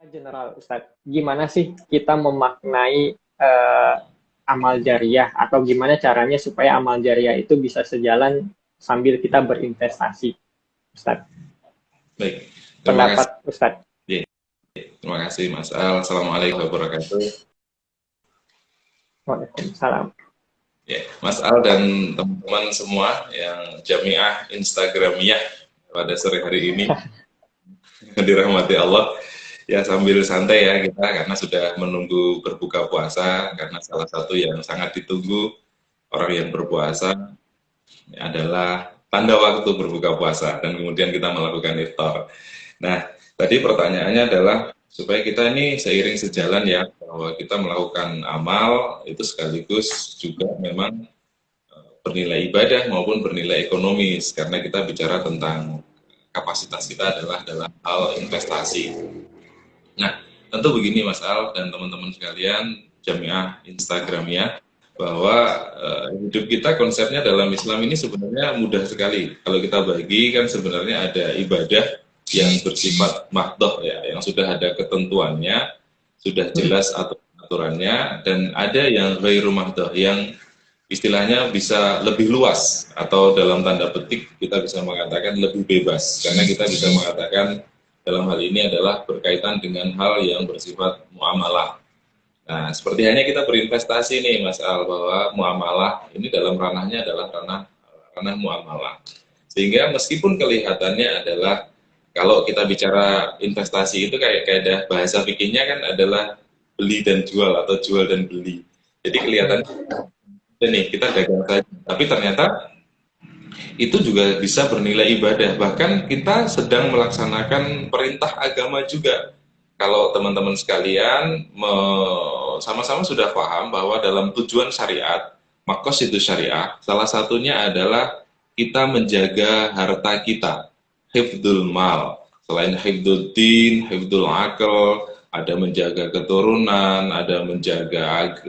General Ustadz, gimana sih kita memaknai amal jariah atau gimana caranya supaya amal jariah itu bisa sejalan sambil kita berinvestasi, Ustadz? Baik, terima kasih. Pendapat Ustadz. Ya, terima kasih Mas Al. Assalamualaikum warahmatullahi wabarakatuh. Waalaikumsalam. Ya, Mas Al dan teman-teman semua yang Jamiah Instagramiyah pada sore hari ini dirahmati Allah. Ya sambil santai ya kita karena sudah menunggu berbuka puasa karena salah satu yang sangat ditunggu orang yang berpuasa adalah tanda waktu berbuka puasa dan kemudian kita melakukan iftar. Nah, tadi pertanyaannya adalah supaya kita ini seiring sejalan ya bahwa kita melakukan amal itu sekaligus juga memang bernilai ibadah maupun bernilai ekonomis karena kita bicara tentang kapasitas kita adalah dalam hal investasi. Nah, tentu begini Mas Al dan teman-teman sekalian Jamiah Instagramnya bahwa hidup kita konsepnya dalam Islam ini sebenarnya mudah sekali. Kalau kita bagi kan sebenarnya ada ibadah yang bersifat mahdoh ya, yang sudah ada ketentuannya, sudah jelas aturannya, dan ada yang ghairu mahdoh yang istilahnya bisa lebih luas atau dalam tanda petik kita bisa mengatakan lebih bebas karena kita bisa mengatakan dalam hal ini adalah berkaitan dengan hal yang bersifat muamalah. Nah, seperti hanya kita berinvestasi nih Mas Al bahwa muamalah ini dalam ranahnya adalah ranah muamalah. Sehingga meskipun kelihatannya adalah kalau kita bicara investasi itu kayak kaidah bahasa fikihnya kan adalah beli dan jual atau jual dan beli. Jadi kelihatan nih kita dagang saja, tapi ternyata itu juga bisa bernilai ibadah. Bahkan kita sedang melaksanakan perintah agama juga. Kalau teman-teman sekalian sama-sama sudah paham bahwa dalam tujuan syariat, maqasid syariah, salah satunya adalah kita menjaga harta kita, hifdzul mal. Selain hifdzul din, hifdzul akal, ada menjaga keturunan, ada menjaga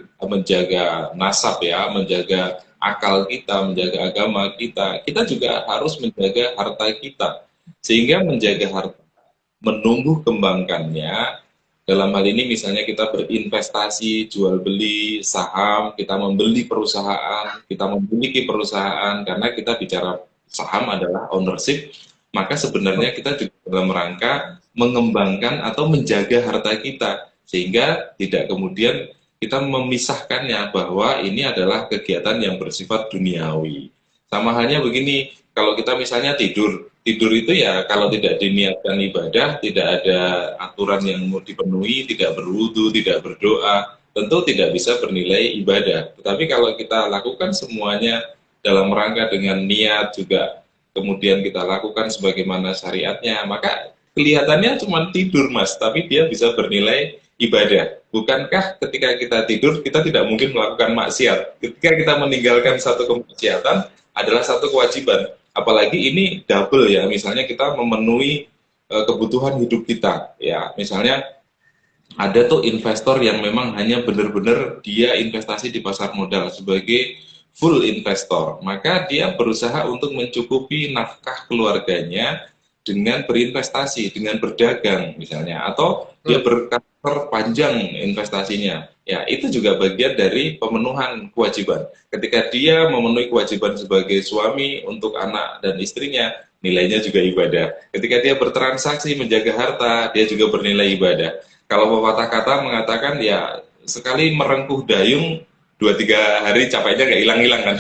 nasab ya, menjaga akal kita, menjaga agama kita. Kita juga harus menjaga harta kita. Sehingga menjaga harta, menumbuh kembangkannya, dalam hal ini misalnya kita berinvestasi, jual beli saham, kita membeli perusahaan, kita memiliki perusahaan, karena kita bicara saham adalah ownership, maka sebenarnya kita juga dalam rangka mengembangkan atau menjaga harta kita, sehingga tidak kemudian kita memisahkannya bahwa ini adalah kegiatan yang bersifat duniawi. Sama halnya begini, kalau kita misalnya tidur itu ya kalau tidak diniatkan ibadah, tidak ada aturan yang mau dipenuhi, tidak berwudu, tidak berdoa, tentu tidak bisa bernilai ibadah. Tetapi kalau kita lakukan semuanya dalam rangka dengan niat juga, kemudian kita lakukan sebagaimana syariatnya, maka kelihatannya cuma tidur Mas, tapi dia bisa bernilai ibadah. Bukankah ketika kita tidur, kita tidak mungkin melakukan maksiat? Ketika kita meninggalkan satu kemaksiatan, adalah satu kewajiban. Apalagi ini double ya, misalnya kita memenuhi kebutuhan hidup kita. Ya, misalnya ada tuh investor yang memang hanya benar-benar dia investasi di pasar modal sebagai full investor. Maka dia berusaha untuk mencukupi nafkah keluarganya dengan berinvestasi, dengan berdagang misalnya, atau dia berkarakter panjang investasinya. Ya, itu juga bagian dari pemenuhan kewajiban. Ketika dia memenuhi kewajiban sebagai suami untuk anak dan istrinya, nilainya juga ibadah. Ketika dia bertransaksi menjaga harta, dia juga bernilai ibadah. Kalau pepatah kata mengatakan ya sekali merengkuh dayung 2-3 hari capeknya nggak hilang-hilang kan,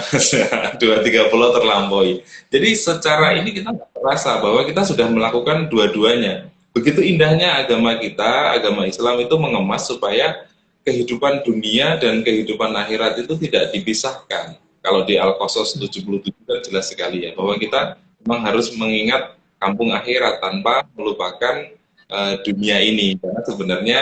2-3 pulau terlampaui. Jadi secara ini kita nggak terasa bahwa kita sudah melakukan dua-duanya. Begitu indahnya agama kita, agama Islam itu mengemas supaya kehidupan dunia dan kehidupan akhirat itu tidak dipisahkan. Kalau di Al-Qasas 77 kan jelas sekali ya, bahwa kita memang harus mengingat kampung akhirat tanpa melupakan dunia ini. Karena sebenarnya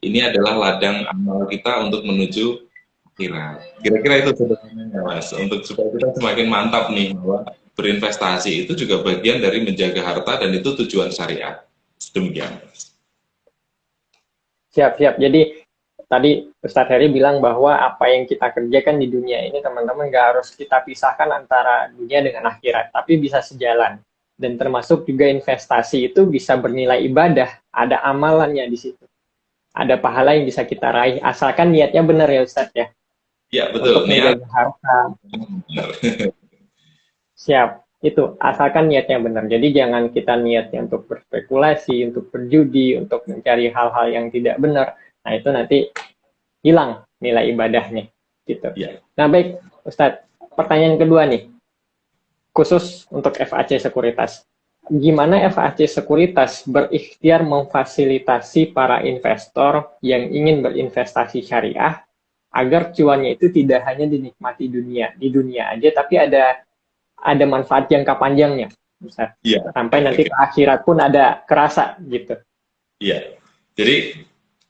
ini adalah ladang amal kita untuk menuju akhirat. Kira-kira itu sebenarnya Mas, untuk supaya kita semakin mantap nih bahwa berinvestasi itu juga bagian dari menjaga harta dan itu tujuan syariat. Demikian. Siap-siap. Jadi tadi Ustadz Heri bilang bahwa apa yang kita kerjakan di dunia ini teman-teman nggak harus kita pisahkan antara dunia dengan akhirat, tapi bisa sejalan. Dan termasuk juga investasi itu bisa bernilai ibadah, ada amalannya di situ. ada pahala yang bisa kita raih, asalkan niatnya benar ya Ustadz ya, Ya, betul. untuk Niat. menjaga harta. Siap, itu asalkan niatnya benar. Jadi jangan kita niatnya untuk berspekulasi, untuk berjudi, untuk mencari hal-hal yang tidak benar. Nah itu nanti hilang nilai ibadahnya, gitu. Ya. Nah baik, Ustadz, pertanyaan kedua nih, khusus untuk FAC Sekuritas. Gimana FAC Sekuritas berikhtiar memfasilitasi para investor yang ingin berinvestasi syariah agar cuannya itu tidak hanya dinikmati di dunia aja, tapi ada manfaat jangka panjangnya, Ustaz. Iya. Sampai nanti Oke. ke akhirat pun ada kerasa gitu. Iya. Jadi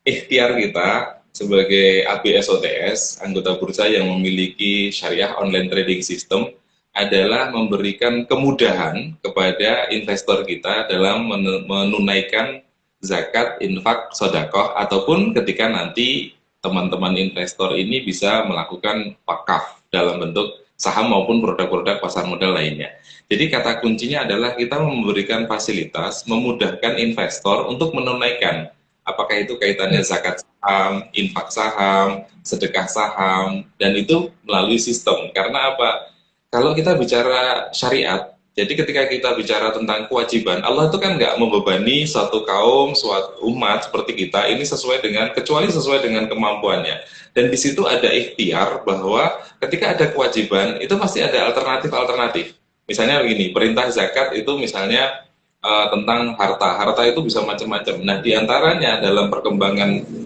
ikhtiar kita sebagai ABSOTS, anggota bursa yang memiliki syariah online trading system, adalah memberikan kemudahan kepada investor kita dalam menunaikan zakat, infak, sodakoh, ataupun ketika nanti teman-teman investor ini bisa melakukan wakaf dalam bentuk saham maupun produk-produk pasar modal lainnya. Jadi kata kuncinya adalah kita memberikan fasilitas, memudahkan investor untuk menunaikan, apakah itu kaitannya zakat saham, infak saham, sedekah saham, dan itu melalui sistem. Karena apa? Kalau kita bicara syariat, jadi ketika kita bicara tentang kewajiban, Allah itu kan nggak membebani suatu kaum, suatu umat seperti kita, ini sesuai dengan, kecuali sesuai dengan kemampuannya. Dan di situ ada ikhtiar bahwa ketika ada kewajiban, itu pasti ada alternatif-alternatif. Misalnya begini, perintah zakat itu misalnya tentang harta. Harta itu bisa macam-macam. Nah, diantaranya dalam perkembangan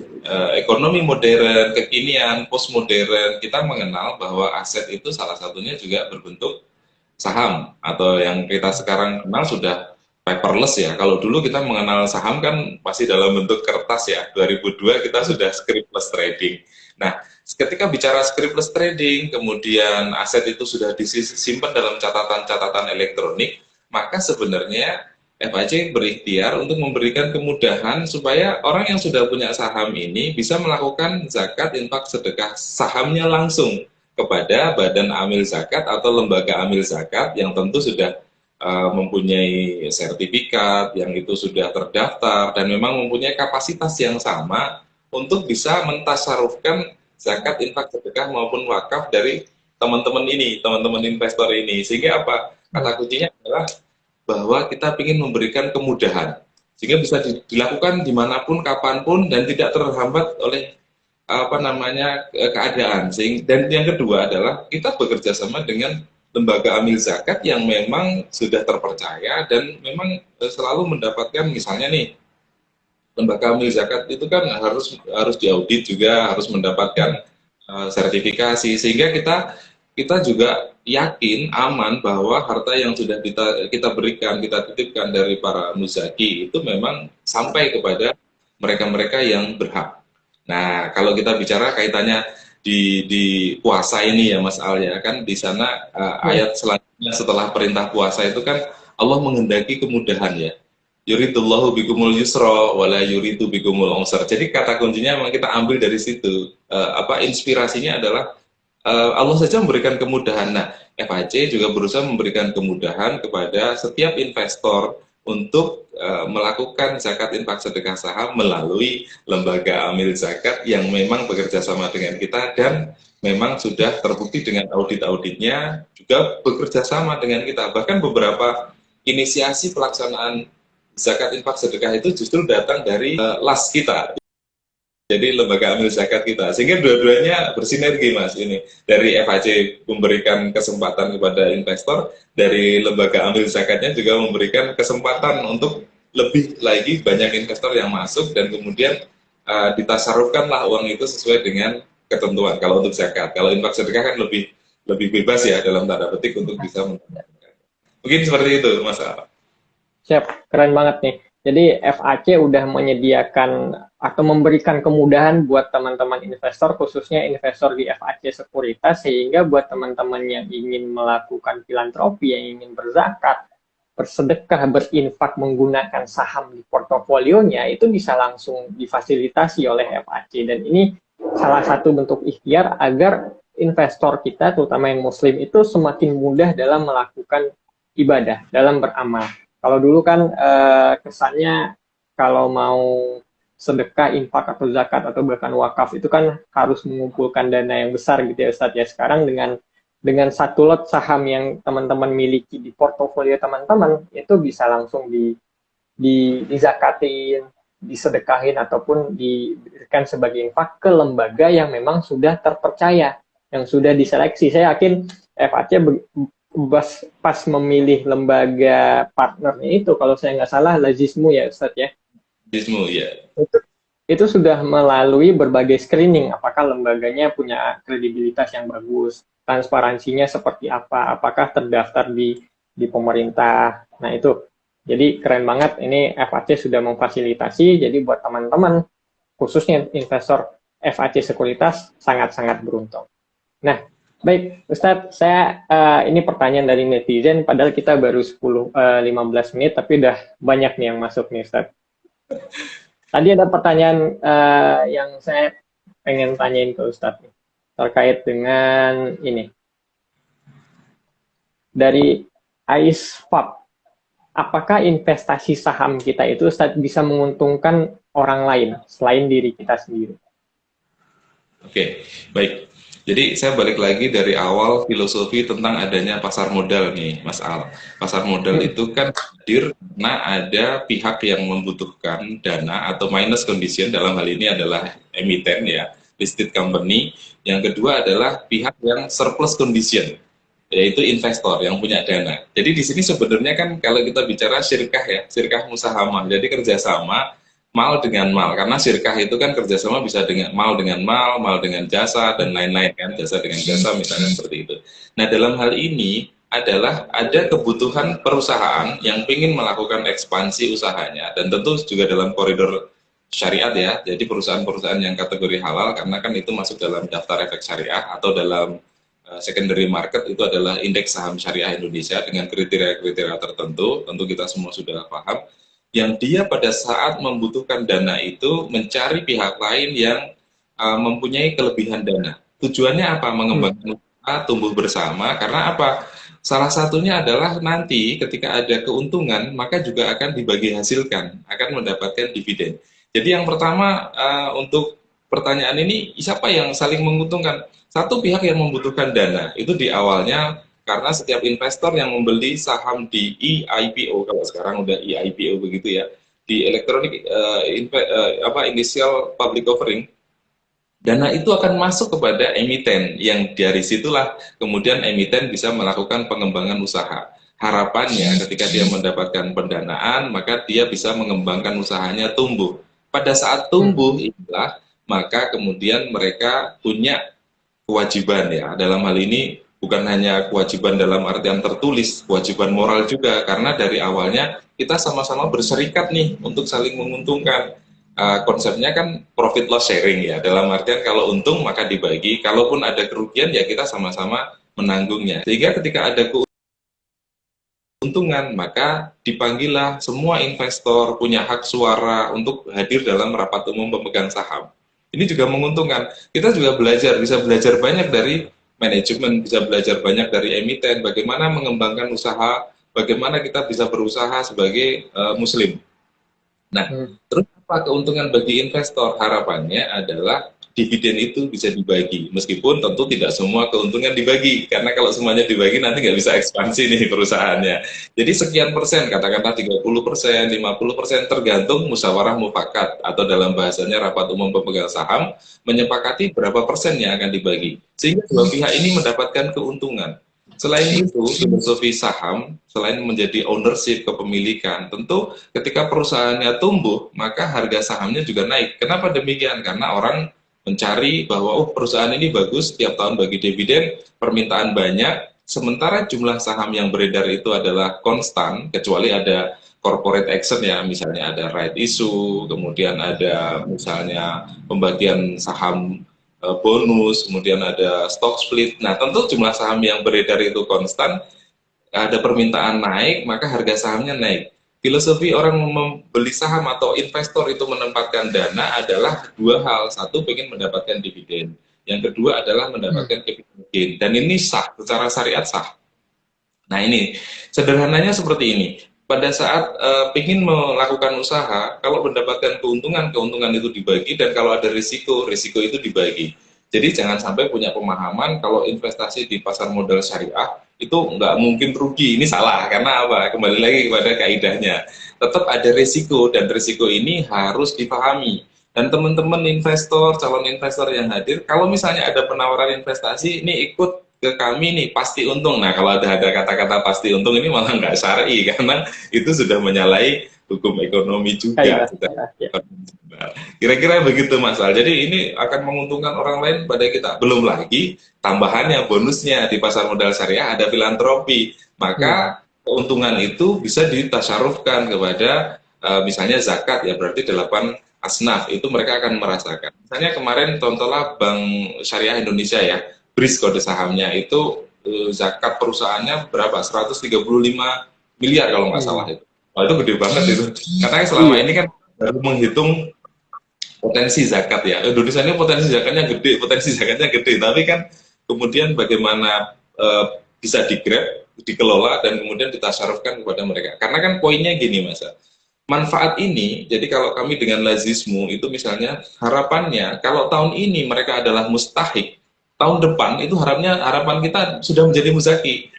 ekonomi modern, kekinian, postmodern, kita mengenal bahwa aset itu salah satunya juga berbentuk saham, atau yang kita sekarang kenal sudah paperless ya. Kalau dulu kita mengenal saham kan masih dalam bentuk kertas ya. 2002 kita sudah scriptless trading. Nah, ketika bicara scriptless trading, kemudian aset itu sudah disimpan dalam catatan-catatan elektronik, maka sebenarnya FAC berikhtiar untuk memberikan kemudahan supaya orang yang sudah punya saham ini bisa melakukan zakat, infak, sedekah sahamnya langsung kepada badan amil zakat atau lembaga amil zakat yang tentu sudah mempunyai sertifikat, yang itu sudah terdaftar, dan memang mempunyai kapasitas yang sama untuk bisa mentasarufkan zakat, infak, sedekah maupun wakaf dari teman-teman ini, teman-teman investor ini. Sehingga apa? Kata kuncinya adalah bahwa kita ingin memberikan kemudahan sehingga bisa dilakukan dimanapun, kapanpun, dan tidak terhambat oleh keadaan. Dan yang kedua adalah kita bekerja sama dengan lembaga amil zakat yang memang sudah terpercaya dan memang selalu mendapatkan, misalnya nih, lembaga amil zakat itu kan harus diaudit juga, harus mendapatkan sertifikasi, sehingga kita juga yakin aman bahwa harta yang sudah kita berikan, kita titipkan dari para muzaki itu memang sampai kepada mereka-mereka yang berhak. Nah, kalau kita bicara kaitannya di puasa ini ya Mas Al ya, kan di sana ayat selanjutnya setelah perintah puasa itu kan Allah menghendaki kemudahan ya. Yuridullahu bikumul yusra wala yuridu bikumul usra. Jadi kata kuncinya memang kita ambil dari situ. Inspirasinya adalah Allah saja memberikan kemudahan. Nah, FAC juga berusaha memberikan kemudahan kepada setiap investor untuk melakukan zakat, infak, sedekah saham melalui lembaga amil zakat yang memang bekerja sama dengan kita dan memang sudah terbukti dengan audit-auditnya, juga bekerja sama dengan kita. Bahkan beberapa inisiasi pelaksanaan zakat, infak, sedekah itu justru datang dari LAS kita. Jadi lembaga amil zakat kita, sehingga dua-duanya bersinergi Mas. Ini dari FAC memberikan kesempatan kepada investor, dari lembaga amil zakatnya juga memberikan kesempatan untuk lebih lagi banyak investor yang masuk, dan kemudian ditasarufkanlah uang itu sesuai dengan ketentuan. Kalau untuk zakat, kalau infak sedekah kan lebih bebas ya dalam tanda petik untuk bisa mendapatkan. Mungkin seperti itu Mas. Siap, keren banget nih. Jadi FAC udah menyediakan atau memberikan kemudahan buat teman-teman investor, khususnya investor di FAC Sekuritas, sehingga buat teman-teman yang ingin melakukan filantropi, yang ingin berzakat, bersedekah, berinfak menggunakan saham di portofolionya, itu bisa langsung difasilitasi oleh FAC. Dan ini salah satu bentuk ikhtiar agar investor kita, terutama yang muslim, itu semakin mudah dalam melakukan ibadah, dalam beramal. Kalau dulu kan kesannya kalau mau sedekah, infak atau zakat atau bahkan wakaf itu kan harus mengumpulkan dana yang besar gitu ya Ustadz ya. Sekarang dengan satu lot saham yang teman-teman miliki di portofolio teman-teman itu bisa langsung dizakatin, disedekahin ataupun diberikan sebagai infak ke lembaga yang memang sudah terpercaya, yang sudah diseleksi. Saya yakin FAC pas memilih lembaga partnernya itu, kalau saya nggak salah Lazismu ya Ustadz ya. Lazismu ya. Itu sudah melalui berbagai screening, apakah lembaganya punya kredibilitas yang bagus, transparansinya seperti apa, apakah terdaftar di pemerintah. Nah itu, jadi keren banget ini FAC sudah memfasilitasi, jadi buat teman-teman, khususnya investor FAC Sekuritas, sangat-sangat beruntung. Nah, baik Ustadz, saya ini pertanyaan dari netizen, padahal kita baru 10-15 menit, tapi udah banyak nih yang masuk nih Ustadz. Tadi ada pertanyaan yang saya pengen tanyain ke Ustadz terkait dengan ini. Dari IceFab, apakah investasi saham kita itu Ustadz bisa menguntungkan orang lain selain diri kita sendiri? Oke, baik. Jadi saya balik lagi dari awal filosofi tentang adanya pasar modal nih, Mas Al. Pasar modal itu kan hadir karena ada pihak yang membutuhkan dana atau minus condition, dalam hal ini adalah emiten ya, listed company. Yang kedua adalah pihak yang surplus condition, yaitu investor yang punya dana. Jadi di sini sebenarnya kan kalau kita bicara syirkah ya, syirkah musahamah, jadi kerjasama mal dengan mal, karena syirkah itu kan kerjasama bisa dengan mal, mal dengan jasa, dan lain-lain kan, jasa dengan jasa misalnya seperti itu. Nah dalam hal ini adalah ada kebutuhan perusahaan yang ingin melakukan ekspansi usahanya, dan tentu juga dalam koridor syariat ya, jadi perusahaan-perusahaan yang kategori halal, karena kan itu masuk dalam daftar efek syariah atau dalam secondary market, itu adalah indeks saham syariah Indonesia dengan kriteria-kriteria tertentu, tentu kita semua sudah paham, yang dia pada saat membutuhkan dana itu mencari pihak lain yang mempunyai kelebihan dana. Tujuannya apa? Mengembangkan usaha, tumbuh bersama, karena apa? Salah satunya adalah nanti ketika ada keuntungan, maka juga akan dibagi hasilkan, akan mendapatkan dividen. Jadi yang pertama untuk pertanyaan ini, siapa yang saling menguntungkan? Satu pihak yang membutuhkan dana, itu di awalnya karena setiap investor yang membeli saham di EIPO, kalau sekarang udah EIPO begitu ya, di Electronic Initial Public Offering, dana itu akan masuk kepada emiten, yang dari situlah kemudian emiten bisa melakukan pengembangan usaha. Harapannya ketika dia mendapatkan pendanaan, maka dia bisa mengembangkan usahanya tumbuh. Pada saat tumbuh inilah, maka kemudian mereka punya kewajiban ya, dalam hal ini bukan hanya kewajiban dalam artian tertulis, kewajiban moral juga, karena dari awalnya kita sama-sama berserikat nih untuk saling menguntungkan. Konsepnya kan profit loss sharing ya, dalam artian kalau untung maka dibagi, kalaupun ada kerugian ya kita sama-sama menanggungnya. Sehingga ketika ada keuntungan, maka dipanggillah semua investor punya hak suara untuk hadir dalam rapat umum pemegang saham. Ini juga menguntungkan. Kita juga bisa belajar banyak dari manajemen, bisa belajar banyak dari emiten, bagaimana mengembangkan usaha, bagaimana kita bisa berusaha sebagai muslim. Nah, terus apa keuntungan bagi investor? Harapannya adalah dividen itu bisa dibagi, meskipun tentu tidak semua keuntungan dibagi, karena kalau semuanya dibagi nanti nggak bisa ekspansi nih perusahaannya. Jadi sekian persen, katakanlah 30%, 50%, tergantung musyawarah mufakat, atau dalam bahasanya rapat umum pemegang saham, menyepakati berapa persen yang akan dibagi. Sehingga dua pihak ini mendapatkan keuntungan. Selain itu, filosofi saham, selain menjadi ownership, kepemilikan, tentu ketika perusahaannya tumbuh, maka harga sahamnya juga naik. Kenapa demikian? Karena orang mencari bahwa perusahaan ini bagus, setiap tahun bagi dividen, permintaan banyak, sementara jumlah saham yang beredar itu adalah konstan, kecuali ada corporate action ya, misalnya ada right issue, kemudian ada misalnya pembagian saham bonus, kemudian ada stock split. Nah, tentu jumlah saham yang beredar itu konstan, ada permintaan naik, maka harga sahamnya naik. Filosofi orang membeli saham atau investor itu menempatkan dana adalah dua hal. Satu, ingin mendapatkan dividen. Yang kedua adalah mendapatkan capital gain. Dan ini sah, secara syariat sah. Nah ini, sederhananya seperti ini. pada saat ingin melakukan usaha, kalau mendapatkan keuntungan, keuntungan itu dibagi, dan kalau ada risiko, risiko itu dibagi. Jadi jangan sampai punya pemahaman kalau investasi di pasar modal syariah itu nggak mungkin rugi. Ini salah, karena apa? Kembali lagi kepada kaidahnya. Tetap ada risiko, dan risiko ini harus dipahami. Dan teman-teman investor, calon investor yang hadir, kalau misalnya ada penawaran investasi, ini ikut ke kami nih pasti untung. Nah, kalau ada kata-kata pasti untung ini malah nggak syar'i, karena itu sudah menyalahi hukum ekonomi juga. Kaidah. Ya. Kira-kira begitu Mas Al. Jadi ini akan menguntungkan orang lain pada kita. Belum lagi tambahannya, bonusnya di pasar modal syariah ada filantropi. Maka keuntungan itu bisa ditasyarufkan kepada misalnya zakat, ya berarti 8 asnaf itu mereka akan merasakan. Misalnya kemarin contohlah Bank Syariah Indonesia ya, BRIS kode sahamnya itu zakat perusahaannya berapa? 135 miliar kalau nggak salah itu. Wah, itu gede banget itu. Karena selama ini kan baru menghitung potensi zakat ya. Indonesia ini potensi zakatnya gede, tapi kan kemudian bagaimana bisa digrab, dikelola, dan kemudian ditasyarufkan kepada mereka. Karena kan poinnya gini Mas, manfaat ini, jadi kalau kami dengan lazismu itu misalnya harapannya kalau tahun ini mereka adalah mustahik, tahun depan itu harapan kita sudah menjadi muzaki.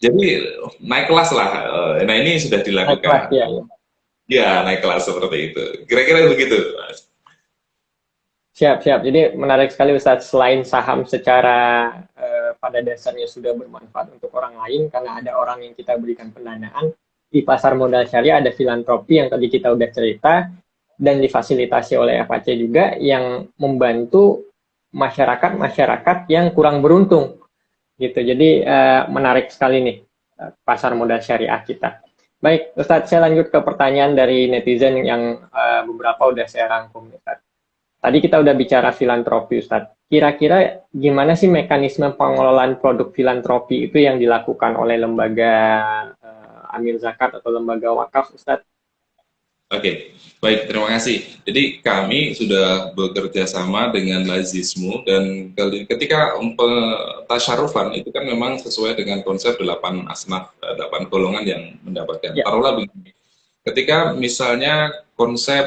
Jadi naik kelas lah. Nah ini sudah Naik kelas, dilakukan. ya. Ya, naik kelas seperti itu. Kira-kira begitu, Mas. Siap, siap. Jadi menarik sekali Ustadz, selain saham secara pada dasarnya sudah bermanfaat untuk orang lain, karena ada orang yang kita berikan pendanaan, di pasar modal syariah ada filantropi yang tadi kita udah cerita, dan difasilitasi oleh FAC juga yang membantu masyarakat-masyarakat yang kurang beruntung. Gitu. Jadi menarik sekali nih pasar modal syariah kita. Baik, Ustadz, saya lanjut ke pertanyaan dari netizen yang beberapa udah saya rangkum, Ustadz. Tadi kita udah bicara filantropi, Ustadz. Kira-kira gimana sih mekanisme pengelolaan produk filantropi itu yang dilakukan oleh lembaga amil zakat atau lembaga wakaf, Ustadz? Oke, baik, terima kasih. Jadi kami sudah bekerja sama dengan Lazismu, dan ketika tasyarufan itu kan memang sesuai dengan konsep 8 asnaf, 8 golongan yang mendapatkan. Ya. Taruhlah begini, ketika misalnya konsep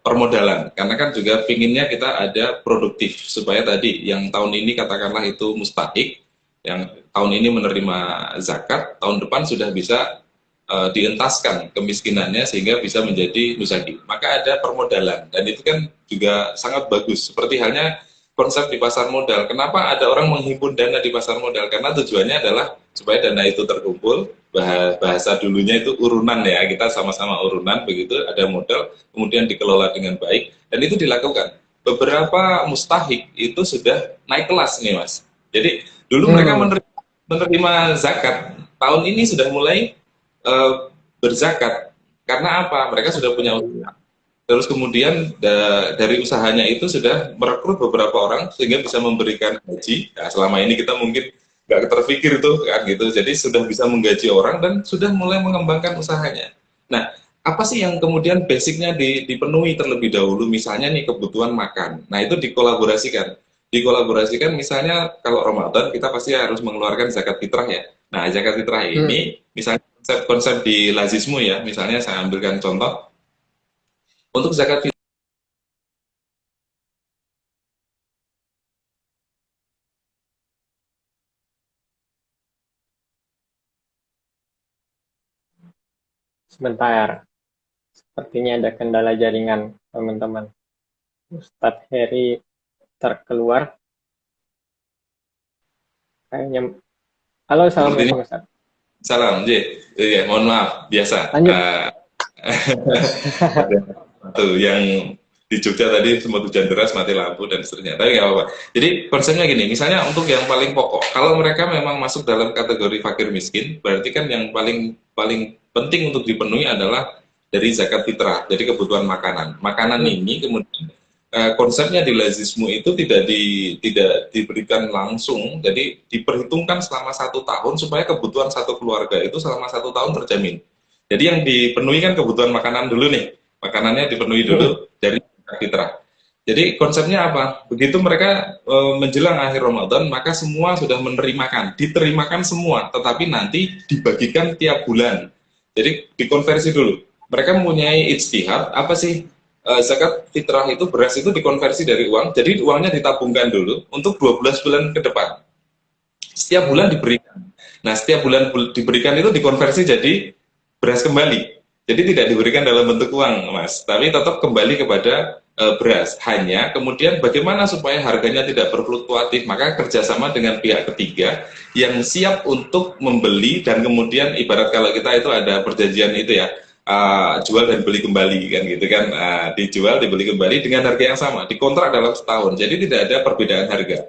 permodalan, karena kan juga pinginnya kita ada produktif, supaya tadi yang tahun ini katakanlah itu mustahik, yang tahun ini menerima zakat, tahun depan sudah bisa dientaskan kemiskinannya sehingga bisa menjadi muzaki. Maka ada permodalan, dan itu kan juga sangat bagus. Seperti halnya konsep di pasar modal. Kenapa ada orang menghimpun dana di pasar modal? Karena tujuannya adalah supaya dana itu terkumpul, bahasa dulunya itu urunan ya, kita sama-sama urunan, begitu ada modal, kemudian dikelola dengan baik, dan itu dilakukan. Beberapa mustahik itu sudah naik kelas nih Mas. Jadi dulu mereka menerima zakat, tahun ini sudah mulai berzakat. Karena apa? Mereka sudah punya usaha. Terus kemudian dari usahanya itu sudah merekrut beberapa orang sehingga bisa memberikan gaji. Nah, selama ini kita mungkin nggak terpikir tuh kan gitu. Jadi sudah bisa menggaji orang dan sudah mulai mengembangkan usahanya. Nah, apa sih yang kemudian basicnya dipenuhi terlebih dahulu? Misalnya nih kebutuhan makan. Nah, itu dikolaborasikan. Dikolaborasikan misalnya kalau Ramadan kita pasti harus mengeluarkan zakat fitrah ya. Nah, zakat fitrah ini misalnya konsep di lazismu ya, misalnya saya ambilkan contoh untuk zakat fitrah. Sebentar, sepertinya ada kendala jaringan, teman-teman. Ustadz Heri terkeluar. Kayaknya. Halo, assalamualaikum Ustadz. Salam, J. Ya, mohon maaf, biasa. Lanjut. Tuh, yang di Jogja tadi sempat hujan deras, mati lampu dan seterusnya. Tapi nggak apa-apa. Jadi konsepnya gini, misalnya untuk yang paling pokok, kalau mereka memang masuk dalam kategori fakir miskin, berarti kan yang paling penting untuk dipenuhi adalah dari zakat fitrah, jadi kebutuhan makanan. Makanan ini kemudian konsepnya di lazismu itu tidak diberikan langsung, jadi diperhitungkan selama 1 tahun supaya kebutuhan satu keluarga itu selama 1 tahun terjamin. Jadi yang dipenuhi kan kebutuhan makanan dulu nih, makanannya dipenuhi dulu dari zakat fitrah. Jadi konsepnya apa? Begitu mereka menjelang akhir Ramadan, maka semua sudah diterimakan semua, tetapi nanti dibagikan tiap bulan. Jadi dikonversi dulu. Mereka mempunyai ijtihad, apa sih zakat fitrah itu, beras itu dikonversi dari uang, jadi uangnya ditabungkan dulu untuk 12 bulan ke depan. Setiap bulan diberikan. Nah, setiap bulan diberikan itu dikonversi jadi beras kembali. Jadi tidak diberikan dalam bentuk uang, Mas, tapi tetap kembali kepada beras. Hanya kemudian bagaimana supaya harganya tidak berfluktuatif, maka kerjasama dengan pihak ketiga yang siap untuk membeli dan kemudian ibarat kalau kita itu ada perjanjian itu ya, jual dan beli kembali kan gitu kan, dijual dibeli kembali dengan harga yang sama, dikontrak dalam setahun, jadi tidak ada perbedaan harga.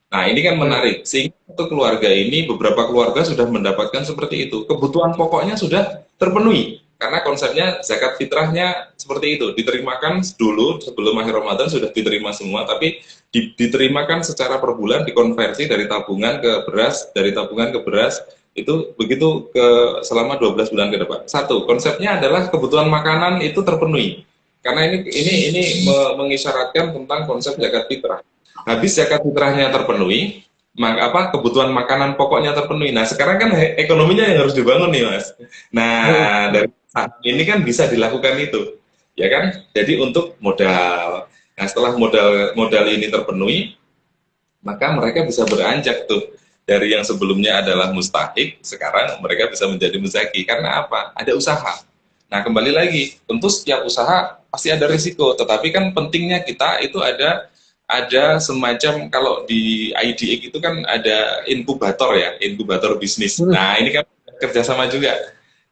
Nah, ini kan menarik. Sehingga untuk keluarga ini, beberapa keluarga sudah mendapatkan seperti itu. Kebutuhan pokoknya sudah terpenuhi. Karena konsepnya zakat fitrahnya seperti itu. Diterimakan dulu, sebelum akhir Ramadan sudah diterima semua, tapi diterimakan secara per bulan, dikonversi dari tabungan ke beras, dari tabungan ke beras, itu begitu ke selama 12 bulan ke depan. Satu, konsepnya adalah kebutuhan makanan itu terpenuhi. Karena ini mengisyaratkan tentang konsep zakat fitrah. Habis zakat fitrahnya terpenuhi, maka kebutuhan makanan pokoknya terpenuhi. Nah, sekarang kan ekonominya yang harus dibangun nih, Mas. Nah, dari saat ini kan bisa dilakukan itu, ya kan? Jadi untuk modal. Nah, setelah modal ini terpenuhi, maka mereka bisa beranjak tuh dari yang sebelumnya adalah mustahik, sekarang mereka bisa menjadi muzaki. Karena apa? Ada usaha. Nah, kembali lagi, tentu setiap usaha pasti ada risiko, tetapi kan pentingnya kita itu ada semacam, kalau di IDX itu kan ada inkubator ya, inkubator bisnis. Nah, ini kan kerjasama juga.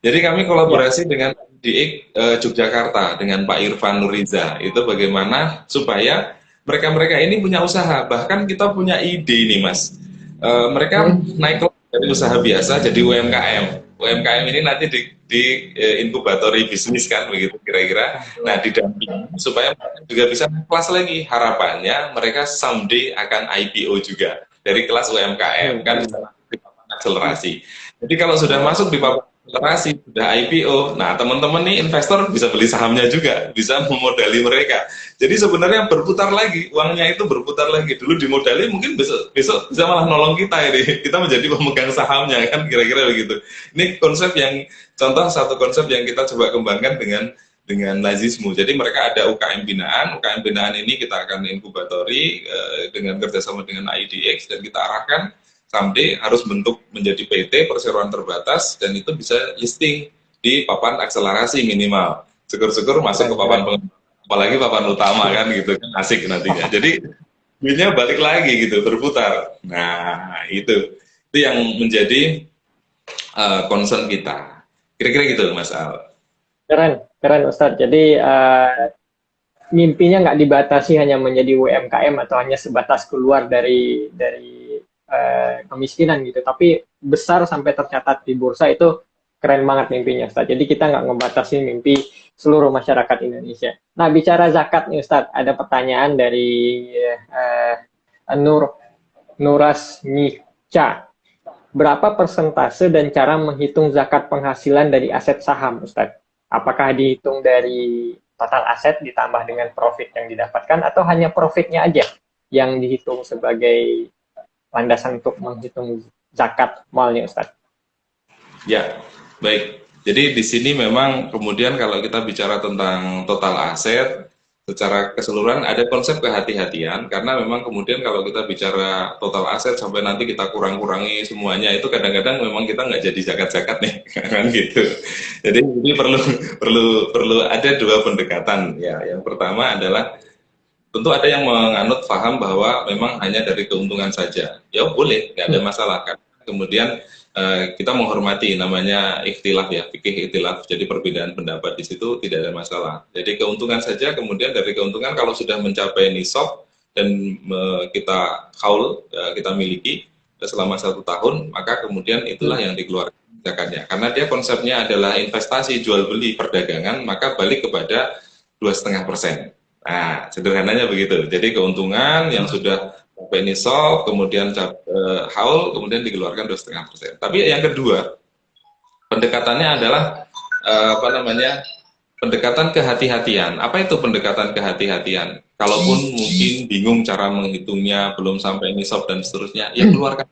Jadi kami kolaborasi dengan IDX Yogyakarta dengan Pak Irfan Nuriza. Itu bagaimana supaya mereka-mereka ini punya usaha. Bahkan kita punya ide nih, Mas. Mereka naik kelas dari usaha biasa jadi UMKM. UMKM ini nanti di inkubatori bisnis kan begitu kira-kira. Nah, didampingi supaya mereka juga bisa kelas lagi. Harapannya mereka someday akan IPO juga dari kelas UMKM kan bisa di papan akselerasi. Jadi kalau sudah masuk di papan akselerasi, sudah IPO, nah teman-teman nih investor bisa beli sahamnya juga, bisa memodali mereka. Jadi sebenarnya berputar lagi, uangnya itu berputar lagi. Dulu dimodali mungkin besok bisa malah nolong kita ini. Kita menjadi pemegang sahamnya kan kira-kira begitu. Ini konsep yang satu konsep yang kita coba kembangkan dengan Lazismu. Jadi mereka ada UKM binaan ini kita akan inkubatori dengan kerjasama dengan IDX dan kita arahkan someday harus bentuk menjadi PT perseroan terbatas dan itu bisa listing di papan akselerasi minimal. Syukur-syukur masuk ke papan apalagi papan utama kan gitu kan asik nantinya. Jadi duitnya balik lagi gitu berputar. Nah itu yang menjadi concern kita. Kira-kira gitu Mas Al. Keren Ustadz. Jadi mimpinya nggak dibatasi hanya menjadi UMKM atau hanya sebatas keluar dari kemiskinan gitu, tapi besar sampai tercatat di bursa. Itu keren banget mimpinya Ustadz. Jadi kita nggak ngebatasi mimpi seluruh masyarakat Indonesia. Nah, bicara zakat nih Ustadz, ada pertanyaan dari Nuras Nica. Berapa persentase dan cara menghitung zakat penghasilan dari aset saham Ustadz? Apakah dihitung dari total aset ditambah dengan profit yang didapatkan atau hanya profitnya aja yang dihitung sebagai landasan untuk menghitung zakat malnya Ustadz? Ya, baik. Jadi di sini memang kemudian kalau kita bicara tentang total aset, secara keseluruhan ada konsep kehati-hatian, karena memang kemudian kalau kita bicara total aset sampai nanti kita kurang-kurangi semuanya, itu kadang-kadang memang kita nggak jadi zakat-zakat nih, kan gitu. Jadi ini perlu ada dua pendekatan ya. Yang pertama adalah tentu ada yang menganut paham bahwa memang hanya dari keuntungan saja. Ya boleh, nggak ada masalah kan. Kemudian kita menghormati namanya ikhtilaf ya, fikih ikhtilaf. Jadi perbedaan pendapat di situ tidak ada masalah. Jadi keuntungan saja, kemudian dari keuntungan kalau sudah mencapai nisab dan kita haul, kita miliki selama 1 tahun, maka kemudian itulah yang dikeluarkan zakatnya. Karena dia konsepnya adalah investasi jual beli perdagangan, maka balik kepada 2,5%. Nah, sederhananya begitu. Jadi keuntungan yang sudah sampai nisab, kemudian haul, kemudian dikeluarkan 2,5%. Tapi yang kedua, pendekatannya adalah pendekatan kehati-hatian. Apa itu pendekatan kehati-hatian? Kalaupun mungkin bingung cara menghitungnya, belum sampai nisab dan seterusnya, ya keluarkan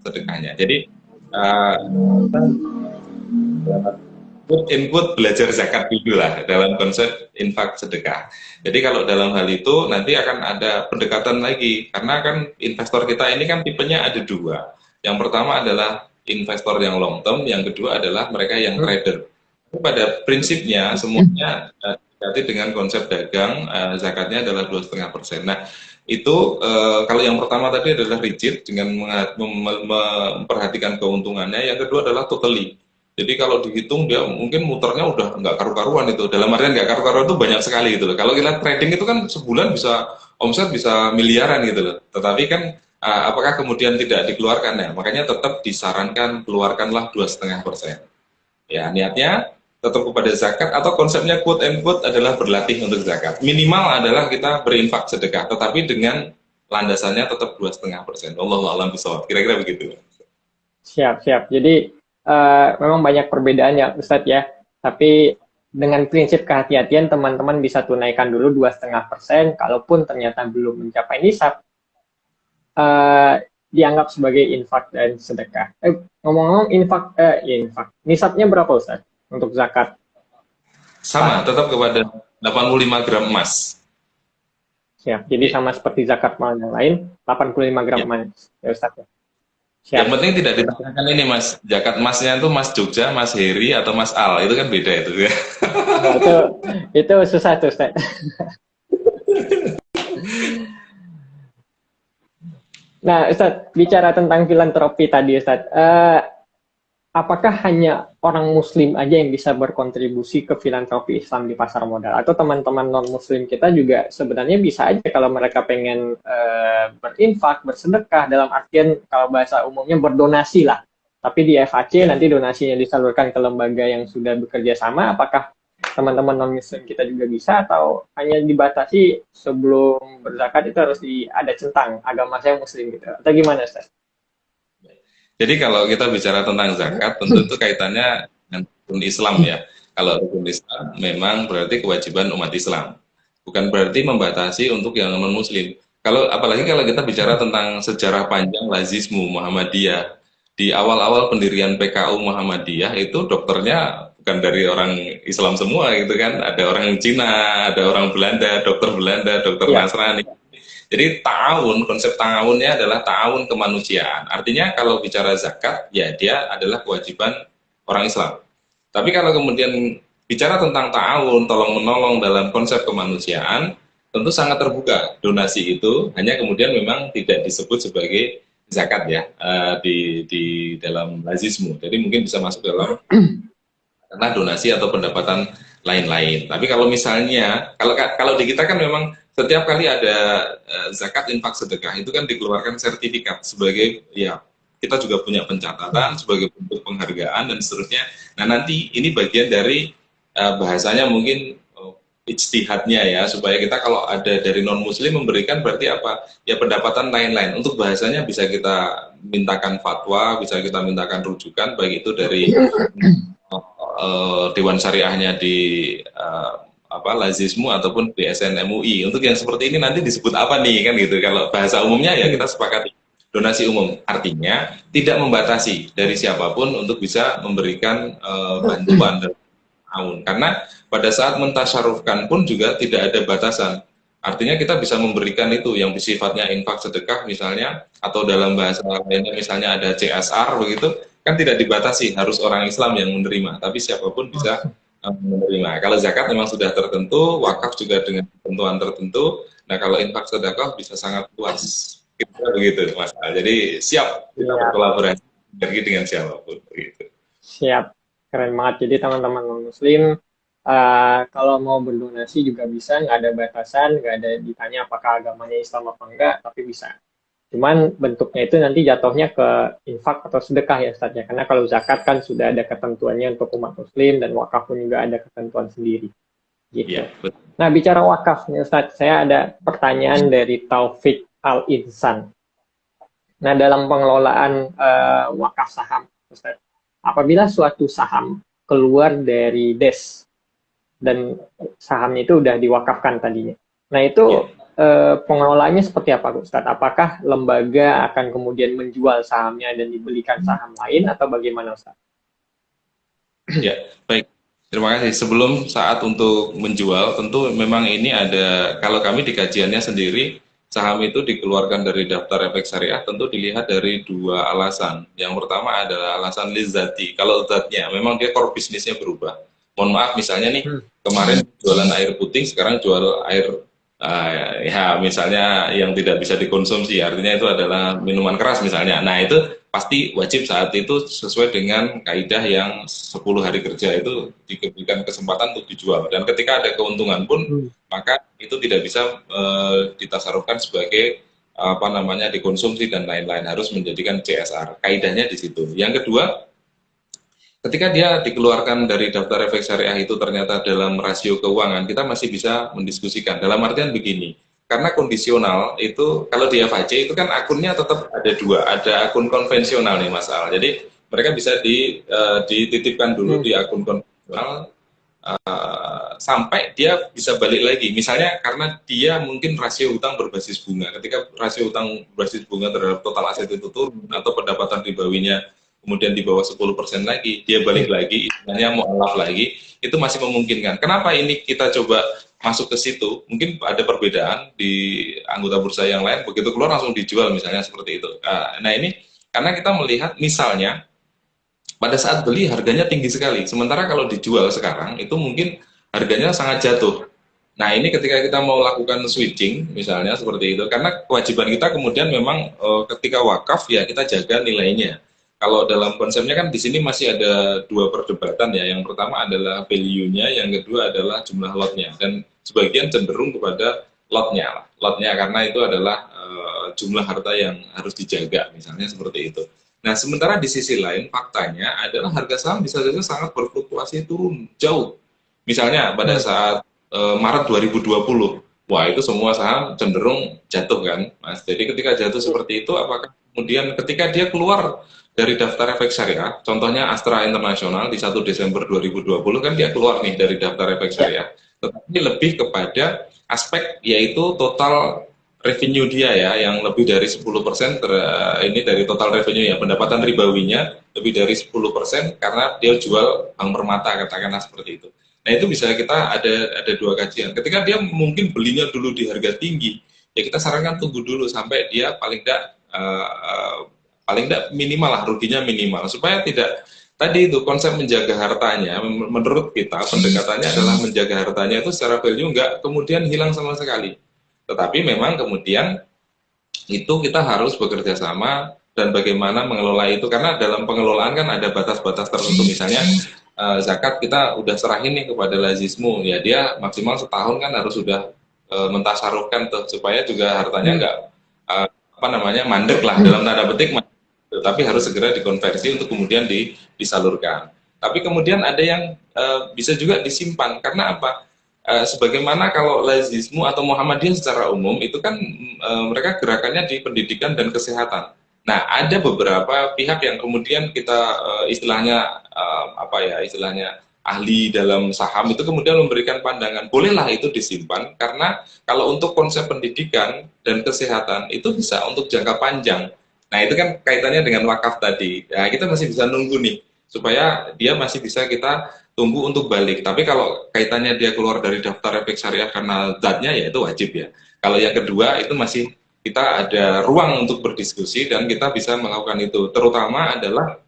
sedekahnya. Jadi input belajar zakat dulu lah dalam konsep infak sedekah. Jadi kalau dalam hal itu nanti akan ada pendekatan lagi karena kan investor kita ini kan tipenya ada dua. Yang pertama adalah investor yang long term, yang kedua adalah mereka yang trader. Pada prinsipnya semuanya berarti dengan konsep dagang zakatnya adalah 2,5%. Nah itu kalau yang pertama tadi adalah rigid dengan memperhatikan keuntungannya, yang kedua adalah totally. Jadi kalau dihitung dia mungkin muternya udah nggak karu-karuan itu. Dalam artian nggak karu-karuan itu banyak sekali gitu loh. Kalau kita trading itu kan sebulan bisa omset bisa miliaran gitu loh. Tetapi kan apakah kemudian tidak dikeluarkan ya? Makanya tetap disarankan keluarkanlah 2,5%. Ya niatnya tetap kepada zakat atau konsepnya quote and quote adalah berlatih untuk zakat. Minimal adalah kita berinfak sedekah, tetapi dengan landasannya tetap 2,5%. Wallahu a'lam bishawab. Kira-kira begitu. Siap, siap. Jadi memang banyak perbedaan ya Ustadz ya. Tapi dengan prinsip kehati-hatian teman-teman bisa tunaikan dulu 2,5%. Kalaupun ternyata belum mencapai nisab, dianggap sebagai infak dan sedekah. Ngomong-ngomong infak, nisabnya berapa Ustadz untuk zakat? Sama, tetap kepada 85 gram emas. Siap. Jadi sama seperti zakat mal yang lain, 85 gram emas ya Ustadz. Siap. Yang penting tidak ditanyakan ini Mas, zakat emasnya itu Mas Jogja, Mas Heri, atau Mas Al, itu kan beda itu ya. Nah, itu susah tuh Ustaz. Nah Ustaz, bicara tentang filantropi tadi Ustaz, apakah hanya orang muslim aja yang bisa berkontribusi ke filantropi Islam di pasar modal? Atau teman-teman non-muslim kita juga sebenarnya bisa aja kalau mereka pengen berinfak, bersedekah, dalam artian kalau bahasa umumnya berdonasi lah. Tapi di FAC nanti donasinya disalurkan ke lembaga yang sudah bekerja sama, apakah teman-teman non-muslim kita juga bisa atau hanya dibatasi sebelum berzakat itu harus ada centang agama saya muslim gitu? Atau gimana Ustaz? Jadi kalau kita bicara tentang zakat, tentu itu kaitannya dengan rukun Islam ya. Kalau rukun Islam memang berarti kewajiban umat Islam. Bukan berarti membatasi untuk yang non-muslim. Apalagi kalau kita bicara tentang sejarah panjang Lazismu Muhammadiyah. Di awal-awal pendirian PKU Muhammadiyah itu dokternya bukan dari orang Islam semua gitu kan. Ada orang Cina, ada orang Belanda, dokter Nasrani. Jadi konsep ta'awunnya adalah ta'awun kemanusiaan. Artinya kalau bicara zakat, ya dia adalah kewajiban orang Islam. Tapi kalau kemudian bicara tentang ta'awun, tolong-menolong dalam konsep kemanusiaan, tentu sangat terbuka. Donasi itu hanya kemudian memang tidak disebut sebagai zakat ya di dalam lazismu. Jadi mungkin bisa masuk dalam karena donasi atau pendapatan lain-lain. Tapi kalau misalnya, kalau di kita kan memang setiap kali ada zakat infak sedekah itu kan dikeluarkan sertifikat sebagai ya kita juga punya pencatatan sebagai bentuk penghargaan dan seterusnya. Nah nanti ini bagian dari bahasanya mungkin ijtihadnya ya supaya kita kalau ada dari non muslim memberikan berarti apa ya pendapatan lain-lain untuk bahasanya bisa kita mintakan fatwa, bisa kita mintakan rujukan baik itu dari Dewan Syariahnya di Lazismu ataupun BSN MUI. Untuk yang seperti ini nanti disebut apa nih kan gitu. Kalau bahasa umumnya ya kita sepakati donasi umum. Artinya tidak membatasi dari siapapun untuk bisa memberikan bantuan dan tahun. Karena pada saat mentasyarufkan pun juga tidak ada batasan. Artinya kita bisa memberikan itu yang sifatnya infak sedekah misalnya atau dalam bahasa lainnya misalnya ada CSR begitu kan tidak dibatasi harus orang Islam yang menerima, tapi siapapun bisa menerima. Kalau zakat memang sudah tertentu, wakaf juga dengan ketentuan tertentu. Nah kalau infak sedekah bisa sangat luas. Kira begitu Mas. Jadi siap kita berkolaborasi dengan siapapun. Begitu. Siap, keren banget. Jadi teman-teman non-muslim kalau mau berdonasi juga bisa, nggak ada batasan, nggak ada ditanya apakah agamanya Islam apa enggak, tapi bisa. Cuman bentuknya itu nanti jatuhnya ke infak atau sedekah ya Ustaz ya. Karena kalau zakat kan sudah ada ketentuannya untuk umat muslim dan wakaf pun juga ada ketentuan sendiri. Gitu. Ya, nah bicara wakaf nih Ustaz, saya ada pertanyaan dari Taufik Al-Insan. Nah dalam pengelolaan wakaf saham Ustaz, apabila suatu saham keluar dari DES dan sahamnya itu udah diwakafkan tadinya. Nah itu pengelolaannya seperti apa Ustaz? Apakah lembaga akan kemudian menjual sahamnya dan dibelikan saham lain atau bagaimana Ustaz? Ya, baik. Terima kasih. Sebelum saat untuk menjual, tentu memang ini ada, kalau kami di kajiannya sendiri, saham itu dikeluarkan dari daftar efek syariah tentu dilihat dari dua alasan. Yang pertama adalah alasan lizati. Kalau zatnya, memang dia core bisnisnya berubah. Mohon maaf, misalnya nih, kemarin jualan air putih, sekarang jual air, ya misalnya yang tidak bisa dikonsumsi, artinya itu adalah minuman keras misalnya. Nah itu pasti wajib saat itu sesuai dengan kaidah yang 10 hari kerja itu diberikan kesempatan untuk dijual, dan ketika ada keuntungan pun maka itu tidak bisa ditasarufkan sebagai apa namanya dikonsumsi dan lain-lain, harus menjadikan CSR. Kaidahnya di situ. Yang kedua, ketika dia dikeluarkan dari daftar efek syariah itu ternyata dalam rasio keuangan, kita masih bisa mendiskusikan. Dalam artian begini, karena kondisional itu kalau di FHC itu kan akunnya tetap ada dua, ada akun konvensional nih Mas Al. Jadi mereka bisa dititipkan dulu di akun konvensional sampai dia bisa balik lagi. Misalnya karena dia mungkin rasio hutang berbasis bunga. Ketika rasio hutang berbasis bunga terhadap total aset itu turun atau pendapatan ribawinya kemudian di bawah 10% lagi, dia balik lagi, istilahnya mau alaf lagi, itu masih memungkinkan. Kenapa ini kita coba masuk ke situ? Mungkin ada perbedaan di anggota bursa yang lain, begitu keluar langsung dijual misalnya seperti itu. Nah ini karena kita melihat misalnya pada saat beli harganya tinggi sekali, sementara kalau dijual sekarang itu mungkin harganya sangat jatuh. Nah ini ketika kita mau lakukan switching misalnya seperti itu, karena kewajiban kita kemudian memang ketika wakaf ya kita jaga nilainya. Kalau dalam konsepnya kan di sini masih ada dua perdebatan ya. Yang pertama adalah value-nya, yang kedua adalah jumlah lotnya. Dan sebagian cenderung kepada lotnya, lotnya karena itu adalah jumlah harta yang harus dijaga, misalnya seperti itu. Nah, sementara di sisi lain faktanya adalah harga saham bisa saja sangat berfluktuasi turun jauh. Misalnya pada saat Maret 2020, wah itu semua saham cenderung jatuh kan, Mas. Jadi ketika jatuh seperti itu, apakah kemudian ketika dia keluar dari daftar efek syariah, contohnya Astra Internasional di 1 Desember 2020 kan dia keluar nih dari daftar efek syariah, tetapi lebih kepada aspek yaitu total revenue dia ya, yang lebih dari 10% ini dari total revenue ya, pendapatan ribawinya lebih dari 10% karena dia jual bank permata, katakanlah seperti itu. Nah itu bisa kita ada dua kajian. Ketika dia mungkin belinya dulu di harga tinggi, ya kita sarankan tunggu dulu sampai dia paling tidak minimal lah, ruginya minimal, supaya tidak tadi itu konsep menjaga hartanya. Menurut kita pendekatannya adalah menjaga hartanya itu secara value nggak kemudian hilang sama sekali, tetapi memang kemudian itu kita harus bekerja sama dan bagaimana mengelola itu, karena dalam pengelolaan kan ada batas-batas tertentu. Misalnya zakat kita udah serahin nih kepada lazismu, ya dia maksimal setahun kan harus sudah mentasarufkan tuh, supaya juga hartanya nggak apa namanya mandek lah dalam tanda petik, tapi harus segera dikonversi untuk kemudian disalurkan. Tapi kemudian ada yang bisa juga disimpan, karena apa? Sebagaimana kalau lazismu atau Muhammadiyah secara umum itu kan mereka gerakannya di pendidikan dan kesehatan. Nah, ada beberapa pihak yang kemudian kita istilahnya apa ya, istilahnya ahli dalam saham itu kemudian memberikan pandangan, bolehlah itu disimpan karena kalau untuk konsep pendidikan dan kesehatan itu bisa untuk jangka panjang. Nah, itu kan kaitannya dengan wakaf tadi. Nah, kita masih bisa nunggu nih, supaya dia masih bisa kita tunggu untuk balik. Tapi kalau kaitannya dia keluar dari daftar efek syariah karena zatnya, ya itu wajib ya. Kalau yang kedua, itu masih kita ada ruang untuk berdiskusi dan kita bisa melakukan itu. Terutama adalah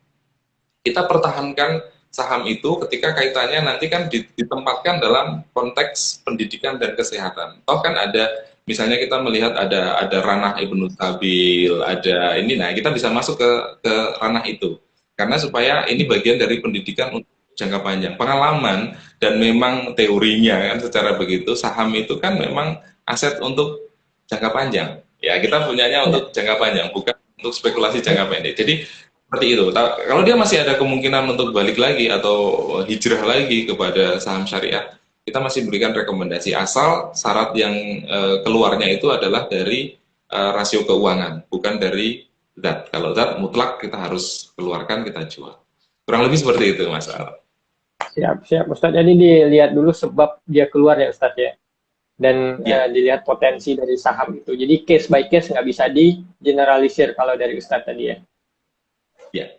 kita pertahankan saham itu ketika kaitannya nanti kan ditempatkan dalam konteks pendidikan dan kesehatan. Toh kan ada, misalnya kita melihat ada ranah Ibnu Tabil, ada ini, nah kita bisa masuk ke ranah itu. Karena supaya ini bagian dari pendidikan untuk jangka panjang. Pengalaman dan memang teorinya kan secara begitu, saham itu kan memang aset untuk jangka panjang. Ya, kita punyanya untuk jangka panjang, bukan untuk spekulasi jangka pendek. Jadi seperti itu. Kalau dia masih ada kemungkinan untuk balik lagi atau hijrah lagi kepada saham syariah, kita masih berikan rekomendasi, asal syarat yang keluarnya itu adalah dari rasio keuangan, bukan dari zat. Kalau zat mutlak kita harus keluarkan, kita jual. Kurang lebih seperti itu, Mas Al. Siap, Ustadz. Jadi dilihat dulu sebab dia keluar ya, Ustadz ya. Dan dilihat potensi dari saham itu. Jadi case by case nggak bisa di generalisir kalau dari Ustadz tadi ya. Ya.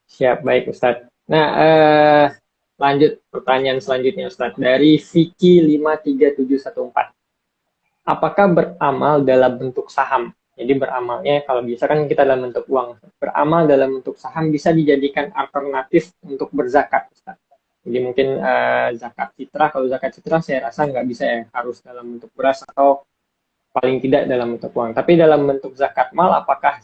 Siap, baik Ustadz. Nah, Lanjut pertanyaan selanjutnya Ustaz. Dari Vicky 53714. Apakah beramal dalam bentuk saham? Jadi beramalnya kalau bisa kan kita dalam bentuk uang. Beramal dalam bentuk saham bisa dijadikan alternatif untuk berzakat, Ustaz. Jadi mungkin zakat fitrah, kalau zakat fitrah saya rasa nggak bisa ya, harus dalam bentuk beras atau paling tidak dalam bentuk uang. Tapi dalam bentuk zakat mal, apakah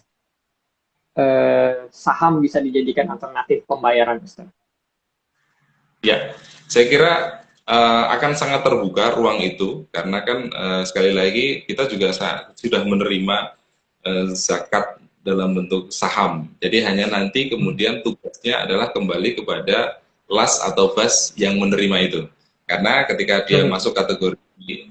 saham bisa dijadikan alternatif pembayaran, Ustaz? Ya, saya kira akan sangat terbuka ruang itu karena kan sekali lagi kita juga sudah menerima zakat dalam bentuk saham. Jadi hanya nanti kemudian tugasnya adalah kembali kepada las atau bas yang menerima itu. Karena ketika dia masuk kategori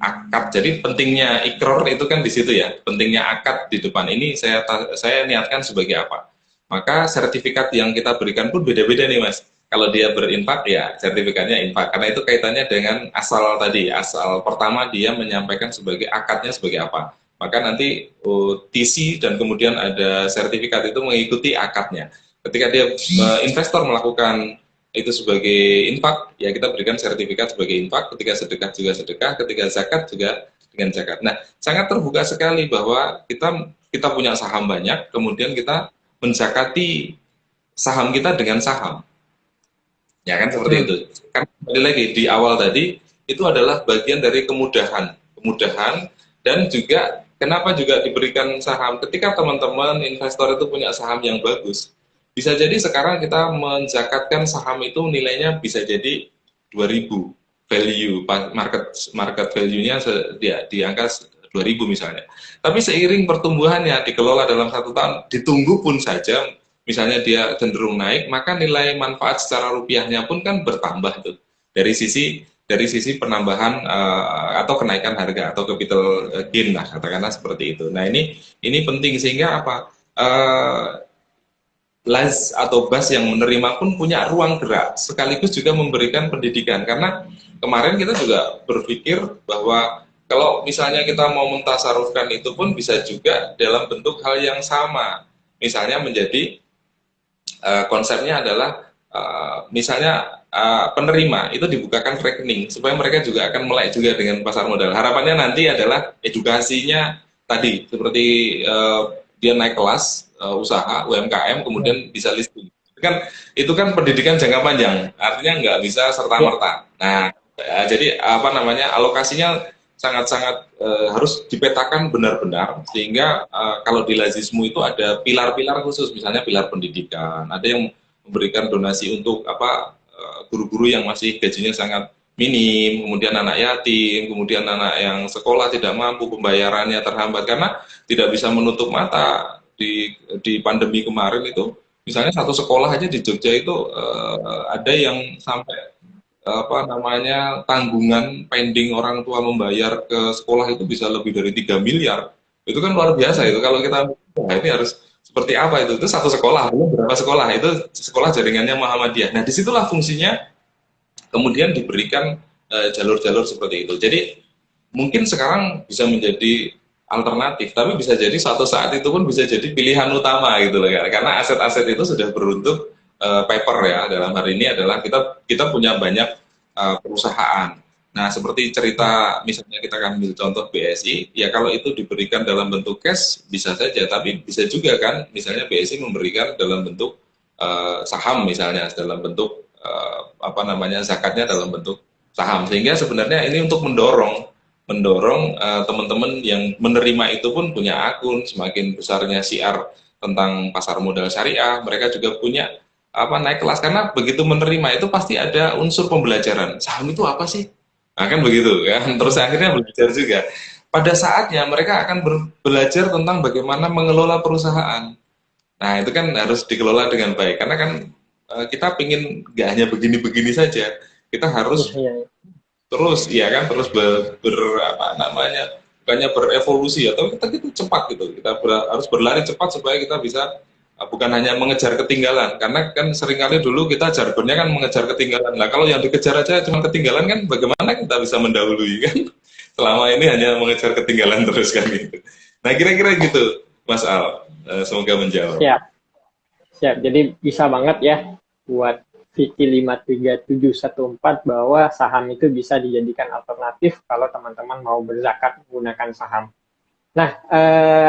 akad, jadi pentingnya ikror itu kan di situ ya. Pentingnya akad di depan ini saya niatkan sebagai apa? Maka sertifikat yang kita berikan pun beda-beda nih Mas. Kalau dia berinfak ya sertifikatnya infak karena itu kaitannya dengan asal tadi. Asal pertama dia menyampaikan sebagai akadnya sebagai apa. Maka nanti TC dan kemudian ada sertifikat itu mengikuti akadnya. Ketika dia investor melakukan itu sebagai infak, ya kita berikan sertifikat sebagai infak. Ketika sedekah juga sedekah, ketika zakat juga dengan zakat. Nah, sangat terbuka sekali bahwa kita punya saham banyak, kemudian kita menzakati saham kita dengan saham. Ya kan seperti itu. Kan kembali lagi di awal tadi itu adalah bagian dari kemudahan dan juga kenapa juga diberikan saham. Ketika teman-teman investor itu punya saham yang bagus, bisa jadi sekarang kita menzakatkan saham itu nilainya bisa jadi 2000 value market value-nya di angka 2000 misalnya. Tapi seiring pertumbuhannya dikelola dalam 1 tahun, ditunggu pun saja misalnya dia cenderung naik, maka nilai manfaat secara rupiahnya pun kan bertambah tuh dari sisi penambahan atau kenaikan harga atau capital gain lah katakanlah seperti itu. Nah ini penting sehingga apa las atau bas yang menerima pun punya ruang gerak sekaligus juga memberikan pendidikan karena kemarin kita juga berpikir bahwa kalau misalnya kita mau mentasarufkan itu pun bisa juga dalam bentuk hal yang sama misalnya menjadi konsepnya adalah misalnya penerima itu dibukakan rekening supaya mereka juga akan melek juga dengan pasar modal. Harapannya nanti adalah edukasinya tadi seperti dia naik kelas usaha UMKM kemudian bisa listing. Itu kan pendidikan jangka panjang, artinya nggak bisa serta merta. Nah, jadi apa namanya alokasinya sangat-sangat harus dipetakan benar-benar sehingga kalau di lazismu itu ada pilar-pilar khusus misalnya pilar pendidikan ada yang memberikan donasi untuk apa guru-guru yang masih gajinya sangat minim kemudian anak yatim kemudian anak yang sekolah tidak mampu pembayarannya terhambat karena tidak bisa menutup mata di pandemi kemarin itu misalnya satu sekolah aja di Jogja itu ada yang sampai apa namanya tanggungan pending orang tua membayar ke sekolah itu bisa lebih dari 3 miliar itu kan luar biasa itu kalau kita nah ini harus seperti apa itu satu sekolah belum berapa sekolah itu sekolah jaringannya Muhammadiyah. Nah disitulah fungsinya kemudian diberikan jalur-jalur seperti itu. Jadi mungkin sekarang bisa menjadi alternatif tapi bisa jadi suatu saat itu pun bisa jadi pilihan utama gitu loh karena aset-aset itu sudah berbentuk paper ya dalam hari ini adalah kita punya banyak perusahaan. Nah seperti cerita misalnya kita akan ambil contoh BSI ya kalau itu diberikan dalam bentuk cash bisa saja tapi bisa juga kan misalnya BSI memberikan dalam bentuk saham misalnya dalam bentuk apa namanya zakatnya dalam bentuk saham sehingga sebenarnya ini untuk mendorong teman-teman yang menerima itu pun punya akun semakin besarnya siar tentang pasar modal syariah mereka juga punya apa naik kelas karena begitu menerima itu pasti ada unsur pembelajaran saham itu apa sih nah kan begitu kan terus akhirnya belajar juga pada saatnya mereka akan belajar tentang bagaimana mengelola perusahaan nah itu kan harus dikelola dengan baik karena kan kita pingin nggak hanya begini-begini saja kita harus terus ya kan terus apa namanya bukannya berevolusi atau kita gitu cepat gitu kita harus berlari cepat supaya kita bisa bukan hanya mengejar ketinggalan karena kan seringkali dulu kita jargonnya kan mengejar ketinggalan lah kalau yang dikejar aja cuma ketinggalan kan bagaimana kita bisa mendahului kan selama ini hanya mengejar ketinggalan terus kan gitu nah kira-kira gitu Mas Al semoga menjawab Siap. Jadi bisa banget ya buat Vicky 53714 bahwa saham itu bisa dijadikan alternatif kalau teman-teman mau berzakat menggunakan saham. Nah,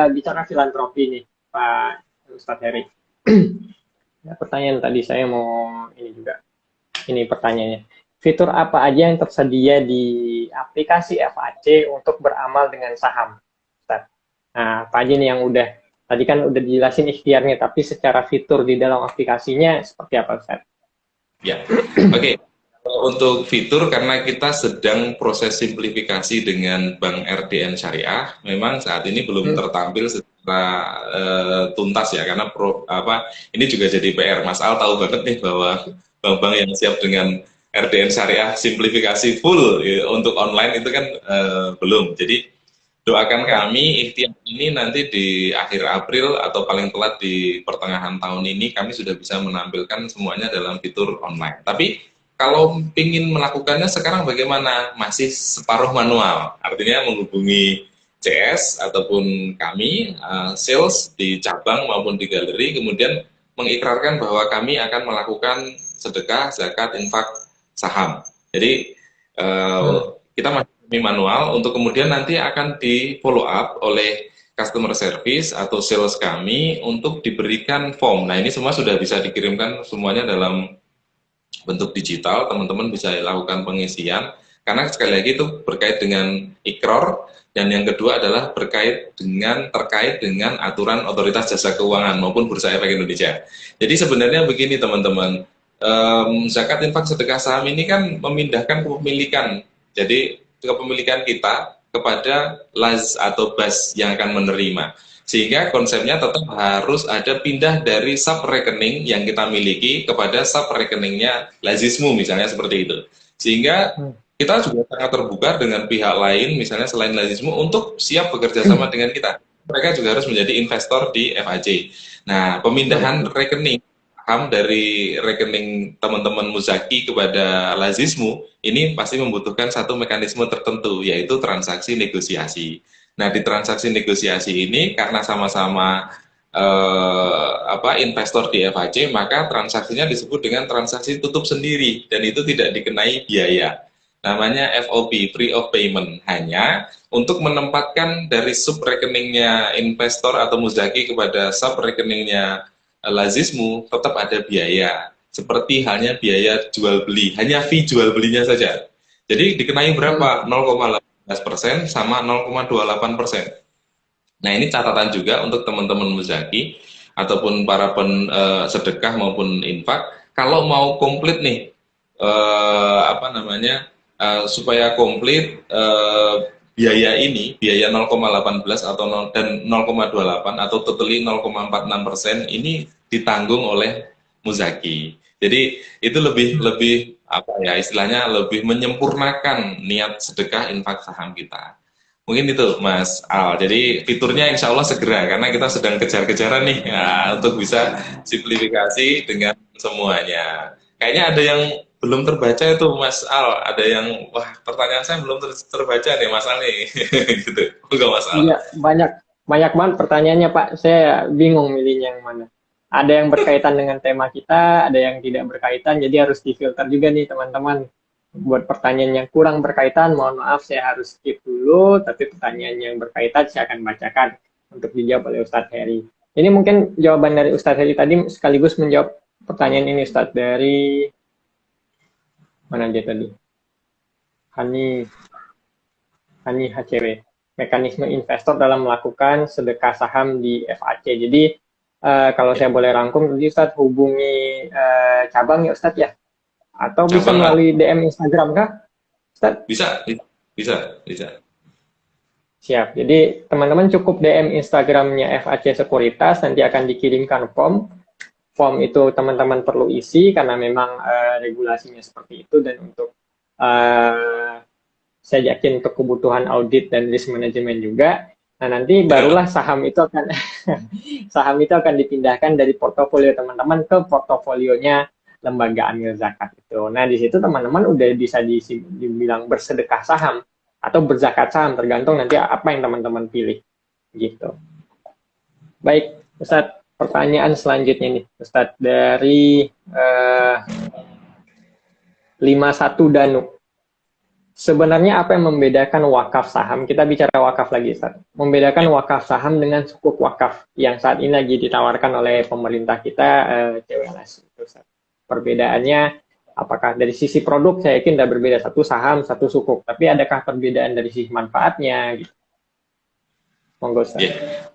bicara filantropi nih, Pak Ustadz Heri. Ya, pertanyaan tadi saya mau ini juga. Ini pertanyaannya. Fitur apa aja yang tersedia di aplikasi FAC untuk beramal dengan saham? Ustadz. Nah, apa aja nih yang tadi kan udah dijelasin ikhtiarnya, tapi secara fitur di dalam aplikasinya seperti apa, Ustadz? Ya, oke. Untuk fitur, karena kita sedang proses simplifikasi dengan Bank RDN Syariah, memang saat ini belum tertampil secara tuntas ya, karena ini juga jadi PR. Mas Al tahu banget nih bahwa bank-bank yang siap dengan RDN Syariah simplifikasi full ya, untuk online itu kan belum. Jadi doakan kami ikhtiar ini nanti di akhir April atau paling telat di pertengahan tahun ini kami sudah bisa menampilkan semuanya dalam fitur online. Tapi kalau ingin melakukannya sekarang bagaimana? Masih separuh manual, artinya menghubungi CS ataupun kami, sales di cabang maupun di galeri, kemudian mengikrarkan bahwa kami akan melakukan sedekah, zakat, infak, saham. Jadi kita masih manual, untuk kemudian nanti akan di follow up oleh customer service atau sales kami untuk diberikan form. Nah ini semua sudah bisa dikirimkan semuanya dalam bentuk digital, teman-teman bisa lakukan pengisian, karena sekali lagi itu berkait dengan ikrar, dan yang kedua adalah terkait dengan aturan otoritas jasa keuangan maupun Bursa Efek Indonesia. Jadi sebenarnya begini teman-teman, zakat infak sedekah saham ini kan memindahkan kepemilikan, jadi kepemilikan kita kepada LAZ atau BAS yang akan menerima. Sehingga konsepnya tetap harus ada pindah dari sub rekening yang kita miliki kepada sub rekeningnya Lazismu misalnya seperti itu. Sehingga kita juga sangat terbuka dengan pihak lain misalnya selain Lazismu untuk siap bekerja sama dengan kita. Mereka juga harus menjadi investor di FAC. Nah, pemindahan rekening saham dari rekening teman-teman Muzaki kepada Lazismu ini pasti membutuhkan satu mekanisme tertentu, yaitu transaksi negosiasi. Nah, di transaksi negosiasi ini karena sama-sama investor di FAC, maka transaksinya disebut dengan transaksi tutup sendiri dan itu tidak dikenai biaya. Namanya FOP, free of payment. Hanya untuk menempatkan dari sub rekeningnya investor atau Muzaki kepada sub rekeningnya Lazismu tetap ada biaya. Seperti halnya biaya jual beli, hanya fee jual belinya saja. Jadi dikenai berapa? 0,8% sama 0,28%. Nah ini catatan juga untuk teman-teman Muzaki ataupun para sedekah maupun infak, kalau mau komplit nih supaya komplit biaya ini, biaya 0,18 atau dan 0,28 atau totally 0,46% ini ditanggung oleh Muzaki. Jadi itu lebih istilahnya lebih menyempurnakan niat sedekah infak saham kita. Mungkin itu Mas Al. Jadi fiturnya insya Allah segera karena kita sedang kejar-kejaran nih untuk bisa simplifikasi dengan semuanya. Kayaknya ada yang belum terbaca itu Mas Al. Ada yang pertanyaan saya belum terbaca nih Mas Al nih. Gitu. Enggak Mas Al. Iya, banyak banget pertanyaannya Pak. Saya bingung milihnya yang mana. Ada yang berkaitan dengan tema kita, ada yang tidak berkaitan, jadi harus difilter juga nih teman-teman. Buat pertanyaan yang kurang berkaitan, mohon maaf saya harus skip dulu, tapi pertanyaan yang berkaitan saya akan bacakan untuk dijawab oleh Ustadz Heri. Ini mungkin jawaban dari Ustadz Heri tadi sekaligus menjawab pertanyaan ini Ustadz dari mana dia tadi? Hani HCW. Mekanisme investor dalam melakukan sedekah saham di FAC. Jadi kalau saya boleh rangkum, jadi Ustadz hubungi cabang ya Ustadz ya? Atau bisa melalui DM Instagram kah, Ustaz? Bisa. Siap. Jadi teman-teman cukup DM Instagramnya FAC Sekuritas, nanti akan dikirimkan form. Form itu teman-teman perlu isi karena memang regulasinya seperti itu dan untuk saya yakin untuk kebutuhan audit dan risk management juga. Nah nanti barulah saham itu akan dipindahkan dari portofolio teman-teman ke portofolionya lembaga amil zakat itu. Nah, di situ teman-teman udah bisa dibilang bersedekah saham atau berzakat saham, tergantung nanti apa yang teman-teman pilih. Gitu. Baik, Ustadz, pertanyaan selanjutnya nih, Ustadz, dari 51 Danu. Sebenarnya apa yang membedakan wakaf saham? Kita bicara wakaf lagi, Ustaz. Membedakan wakaf saham dengan sukuk wakaf yang saat ini lagi ditawarkan oleh pemerintah kita, CWLS. Perbedaannya, apakah dari sisi produk, saya yakin tidak berbeda. Satu saham, satu sukuk. Tapi adakah perbedaan dari sisi manfaatnya? Gitu. Monggo, Ustaz. Yeah.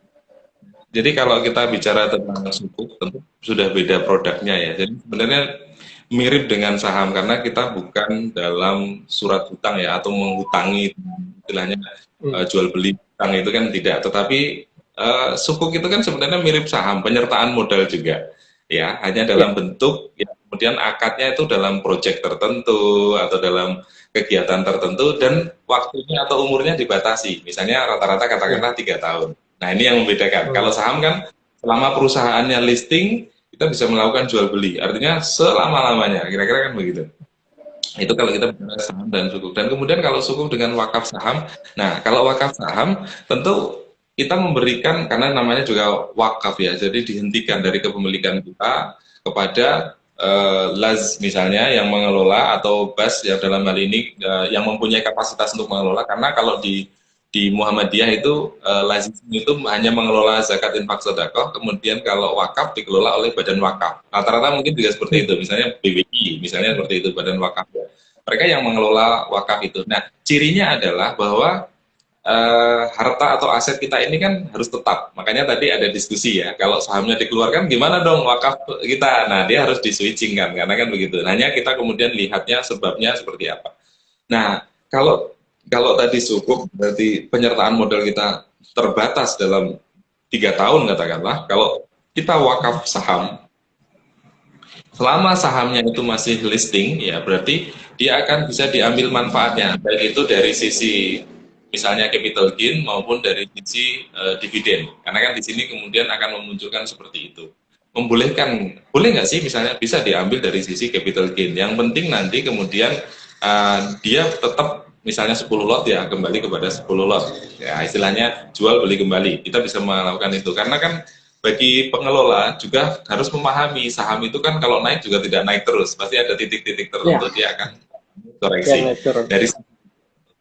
Jadi kalau kita bicara tentang sukuk, tentu sudah beda produknya ya. Jadi sebenarnya mirip dengan saham karena kita bukan dalam surat hutang ya atau menghutangi istilahnya jual beli hutang itu kan tidak, tetapi sukuk itu kan sebenarnya mirip saham, penyertaan modal juga ya, hanya dalam bentuk ya, kemudian akadnya itu dalam proyek tertentu atau dalam kegiatan tertentu dan waktunya atau umurnya dibatasi, misalnya rata-rata katakanlah 3 tahun. Nah ini yang membedakan. Kalau saham kan selama perusahaannya listing kita bisa melakukan jual beli, artinya selama-lamanya, kira-kira kan begitu. Itu kalau kita bicara saham dan sukuk. Dan kemudian kalau sukuk dengan wakaf saham, nah kalau wakaf saham tentu kita memberikan, karena namanya juga wakaf ya, jadi dihentikan dari kepemilikan kita kepada LAZ misalnya yang mengelola, atau BAS yang dalam hal ini yang mempunyai kapasitas untuk mengelola, karena kalau di Muhammadiyah itu lazim itu hanya mengelola zakat infak sedekah, kemudian kalau wakaf dikelola oleh badan wakaf. Rata-rata mungkin juga seperti itu, misalnya BWI, misalnya seperti itu badan wakaf. Mereka yang mengelola wakaf itu. Nah, cirinya adalah bahwa harta atau aset kita ini kan harus tetap. Makanya tadi ada diskusi ya, kalau sahamnya dikeluarkan gimana dong wakaf kita? Nah, dia harus di-switching kan, karena kan begitu. Hanya kita kemudian lihatnya sebabnya seperti apa. Nah, kalau tadi sukuk berarti penyertaan modal kita terbatas dalam 3 tahun katakanlah. Kalau kita wakaf saham, selama sahamnya itu masih listing ya berarti dia akan bisa diambil manfaatnya, baik itu dari sisi misalnya capital gain maupun dari sisi dividen. Karena kan di sini kemudian akan memunculkan seperti itu. Membolehkan, boleh nggak sih misalnya bisa diambil dari sisi capital gain. Yang penting nanti kemudian dia tetap misalnya 10 lot ya kembali kepada 10 lot. Ya istilahnya jual beli kembali. Kita bisa melakukan itu karena kan bagi pengelola juga harus memahami saham itu kan kalau naik juga tidak naik terus, pasti ada titik-titik tertentu dia akan koreksi. Dari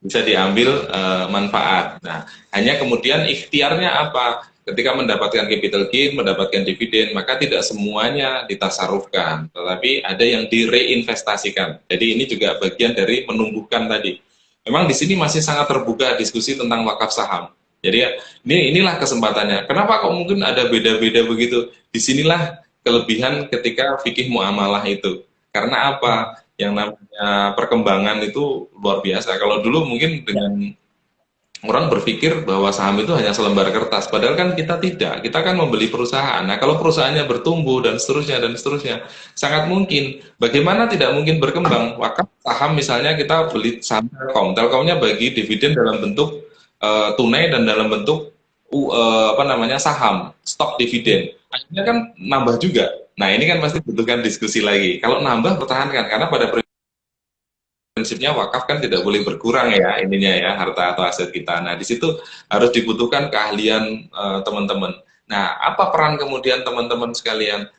bisa diambil manfaat. Nah, hanya kemudian ikhtiarnya apa? Ketika mendapatkan capital gain, mendapatkan dividen, maka tidak semuanya ditasarufkan, tetapi ada yang direinvestasikan. Jadi ini juga bagian dari menumbuhkan tadi. Memang di sini masih sangat terbuka diskusi tentang wakaf saham. Jadi inilah kesempatannya. Kenapa kok mungkin ada beda-beda begitu? Disinilah kelebihan ketika fikih muamalah itu. Karena apa? Yang namanya perkembangan itu luar biasa. Kalau dulu mungkin dengan orang berpikir bahwa saham itu hanya selembar kertas, padahal kan kita tidak. Kita kan membeli perusahaan. Nah, kalau perusahaannya bertumbuh dan seterusnya, sangat mungkin. Bagaimana tidak mungkin berkembang? Wakaf saham misalnya kita beli saham Telkom. Telkomnya bagi dividen dalam bentuk tunai dan dalam bentuk saham, stok dividen. Akhirnya kan nambah juga. Nah, ini kan pasti butuhkan diskusi lagi. Kalau nambah, pertahankan. Karena pada prinsipnya wakaf kan tidak boleh berkurang ya, ininya ya, harta atau aset kita. Nah, di situ harus dibutuhkan keahlian teman-teman. Nah, apa peran kemudian teman-teman sekalian?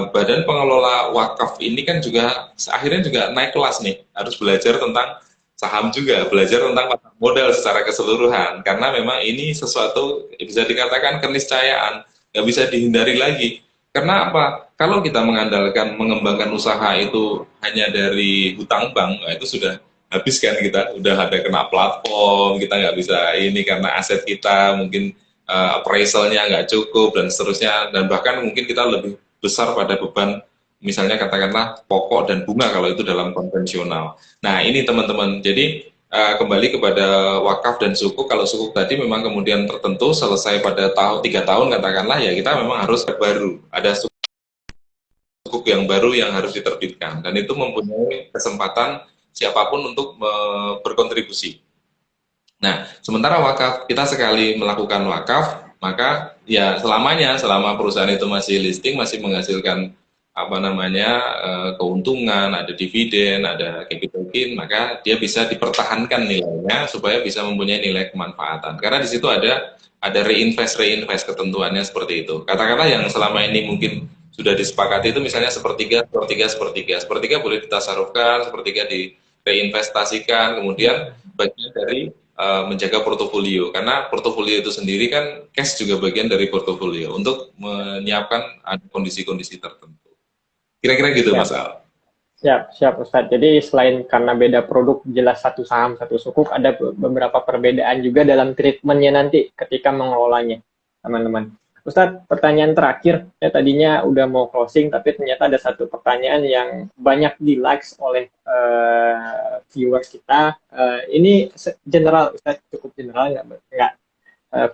Badan pengelola wakaf ini kan juga akhirnya juga naik kelas nih. Harus belajar tentang saham juga, belajar tentang modal secara keseluruhan. Karena memang ini sesuatu bisa dikatakan keniscayaan, nggak bisa dihindari lagi. Karena apa? Kalau kita mengandalkan mengembangkan usaha itu hanya dari hutang bank, nah itu sudah habis kan kita, udah ada kena platform, kita nggak bisa ini karena aset kita mungkin appraisalnya nggak cukup dan seterusnya, dan bahkan mungkin kita lebih besar pada beban misalnya katakanlah pokok dan bunga kalau itu dalam konvensional. Nah ini teman-teman, jadi kembali kepada wakaf dan sukuk. Kalau sukuk tadi memang kemudian tertentu selesai pada 3 tahun katakanlah ya, kita memang harus baru ada sukuk yang baru yang harus diterbitkan, dan itu mempunyai kesempatan siapapun untuk berkontribusi. Nah sementara wakaf, kita sekali melakukan wakaf maka ya selamanya, selama perusahaan itu masih listing, masih menghasilkan keuntungan, ada dividen, ada capital gain, maka dia bisa dipertahankan nilainya supaya bisa mempunyai nilai kemanfaatan. Karena di situ ada reinvest ketentuannya seperti itu. Katakanlah yang selama ini mungkin sudah disepakati itu misalnya sepertiga, sepertiga, sepertiga. Sepertiga boleh ditasarufkan, sepertiga reinvestasikan, kemudian bagian dari menjaga portofolio, karena portofolio itu sendiri kan cash juga bagian dari portofolio untuk menyiapkan kondisi-kondisi tertentu. Kira-kira gitu Mas Siap. Al. Siap Ustadz. Jadi selain karena beda produk, jelas satu saham, satu sukuk, ada beberapa perbedaan juga dalam treatmentnya nanti ketika mengelolanya, teman-teman. Ustadz, pertanyaan terakhir, ya tadinya udah mau closing, tapi ternyata ada satu pertanyaan yang banyak di-likes oleh viewers kita. Ini general, Ustadz, cukup general, nggak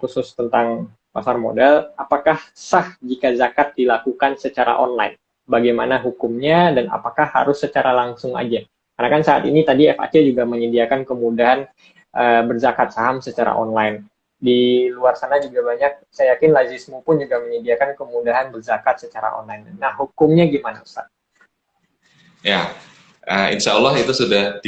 khusus tentang pasar modal. Apakah sah jika zakat dilakukan secara online? Bagaimana hukumnya dan apakah harus secara langsung aja? Karena kan saat ini tadi FAC juga menyediakan kemudahan berzakat saham secara online. Di luar sana juga banyak, saya yakin Lazismu pun juga menyediakan kemudahan berzakat secara online. Nah, hukumnya gimana, Ustaz? Ya, insya Allah itu sudah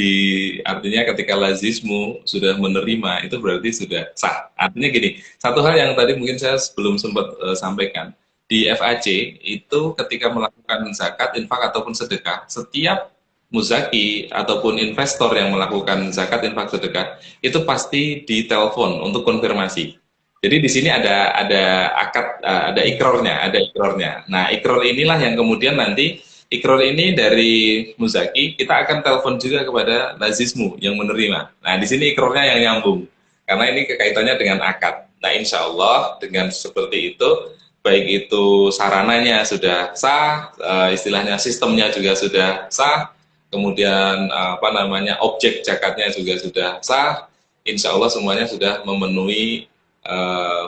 artinya ketika lazismu sudah menerima, itu berarti sudah sah. Artinya gini, satu hal yang tadi mungkin saya belum sempat sampaikan, di FAC itu ketika melakukan zakat, infak ataupun sedekah, setiap muzaki ataupun investor yang melakukan zakat, infak, sedekah itu pasti ditelepon untuk konfirmasi. Jadi di sini ada akad, ada ikrornya. Nah, ikror inilah yang kemudian nanti ikror ini dari muzaki, kita akan telepon juga kepada lazismu yang menerima. Nah, di sini ikrornya yang nyambung karena ini kekaitannya dengan akad. Nah, insya Allah dengan seperti itu, baik itu sarananya sudah sah, istilahnya sistemnya juga sudah sah, kemudian apa namanya objek zakatnya juga sudah sah, insya Allah semuanya sudah memenuhi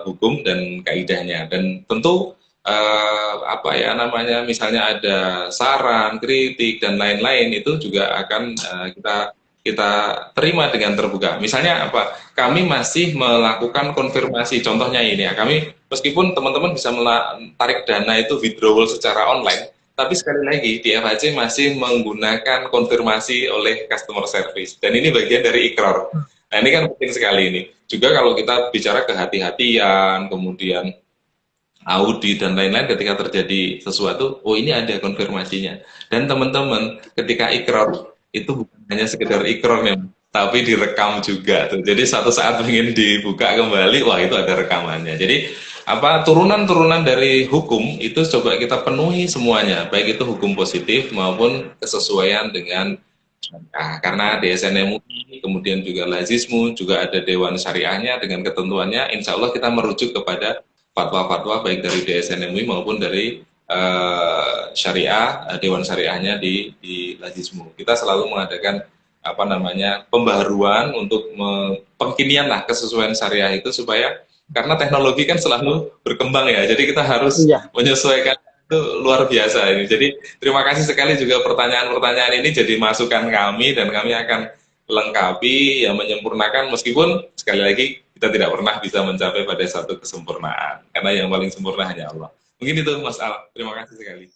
hukum dan kaidahnya. Dan tentu apa ya namanya, misalnya ada saran, kritik dan lain-lain itu juga akan kita kita terima dengan terbuka. Misalnya apa? Kami masih melakukan konfirmasi. Contohnya ini ya, kami meskipun teman-teman bisa tarik dana itu withdrawal secara online, tapi sekali lagi di FHC masih menggunakan konfirmasi oleh customer service. Dan ini bagian dari ikrar. Nah, ini kan penting sekali ini. Juga kalau kita bicara kehati-hatian, kemudian audit dan lain-lain, ketika terjadi sesuatu, oh ini ada konfirmasinya. Dan teman-teman, ketika ikrar itu bukan hanya sekedar ikrar memang, tapi direkam juga tuh. Jadi suatu saat ingin dibuka kembali, wah itu ada rekamannya. Jadi apa turunan-turunan dari hukum itu coba kita penuhi semuanya, baik itu hukum positif maupun kesesuaian dengan karena DSN MUI, kemudian juga Lazismu, juga ada Dewan Syariahnya dengan ketentuannya, insya Allah kita merujuk kepada fatwa-fatwa baik dari DSN MUI maupun dari syariah, Dewan Syariahnya di Lazismu. Kita selalu mengadakan apa namanya pembaharuan untuk pengkinian lah kesesuaian syariah itu, supaya karena teknologi kan selalu berkembang ya, jadi kita harus menyesuaikan, itu luar biasa ini. Jadi terima kasih sekali juga pertanyaan-pertanyaan ini jadi masukan kami, dan kami akan lengkapi ya, menyempurnakan, meskipun sekali lagi kita tidak pernah bisa mencapai pada satu kesempurnaan, karena yang paling sempurna hanya Allah. Mungkin itu Mas Al, terima kasih sekali.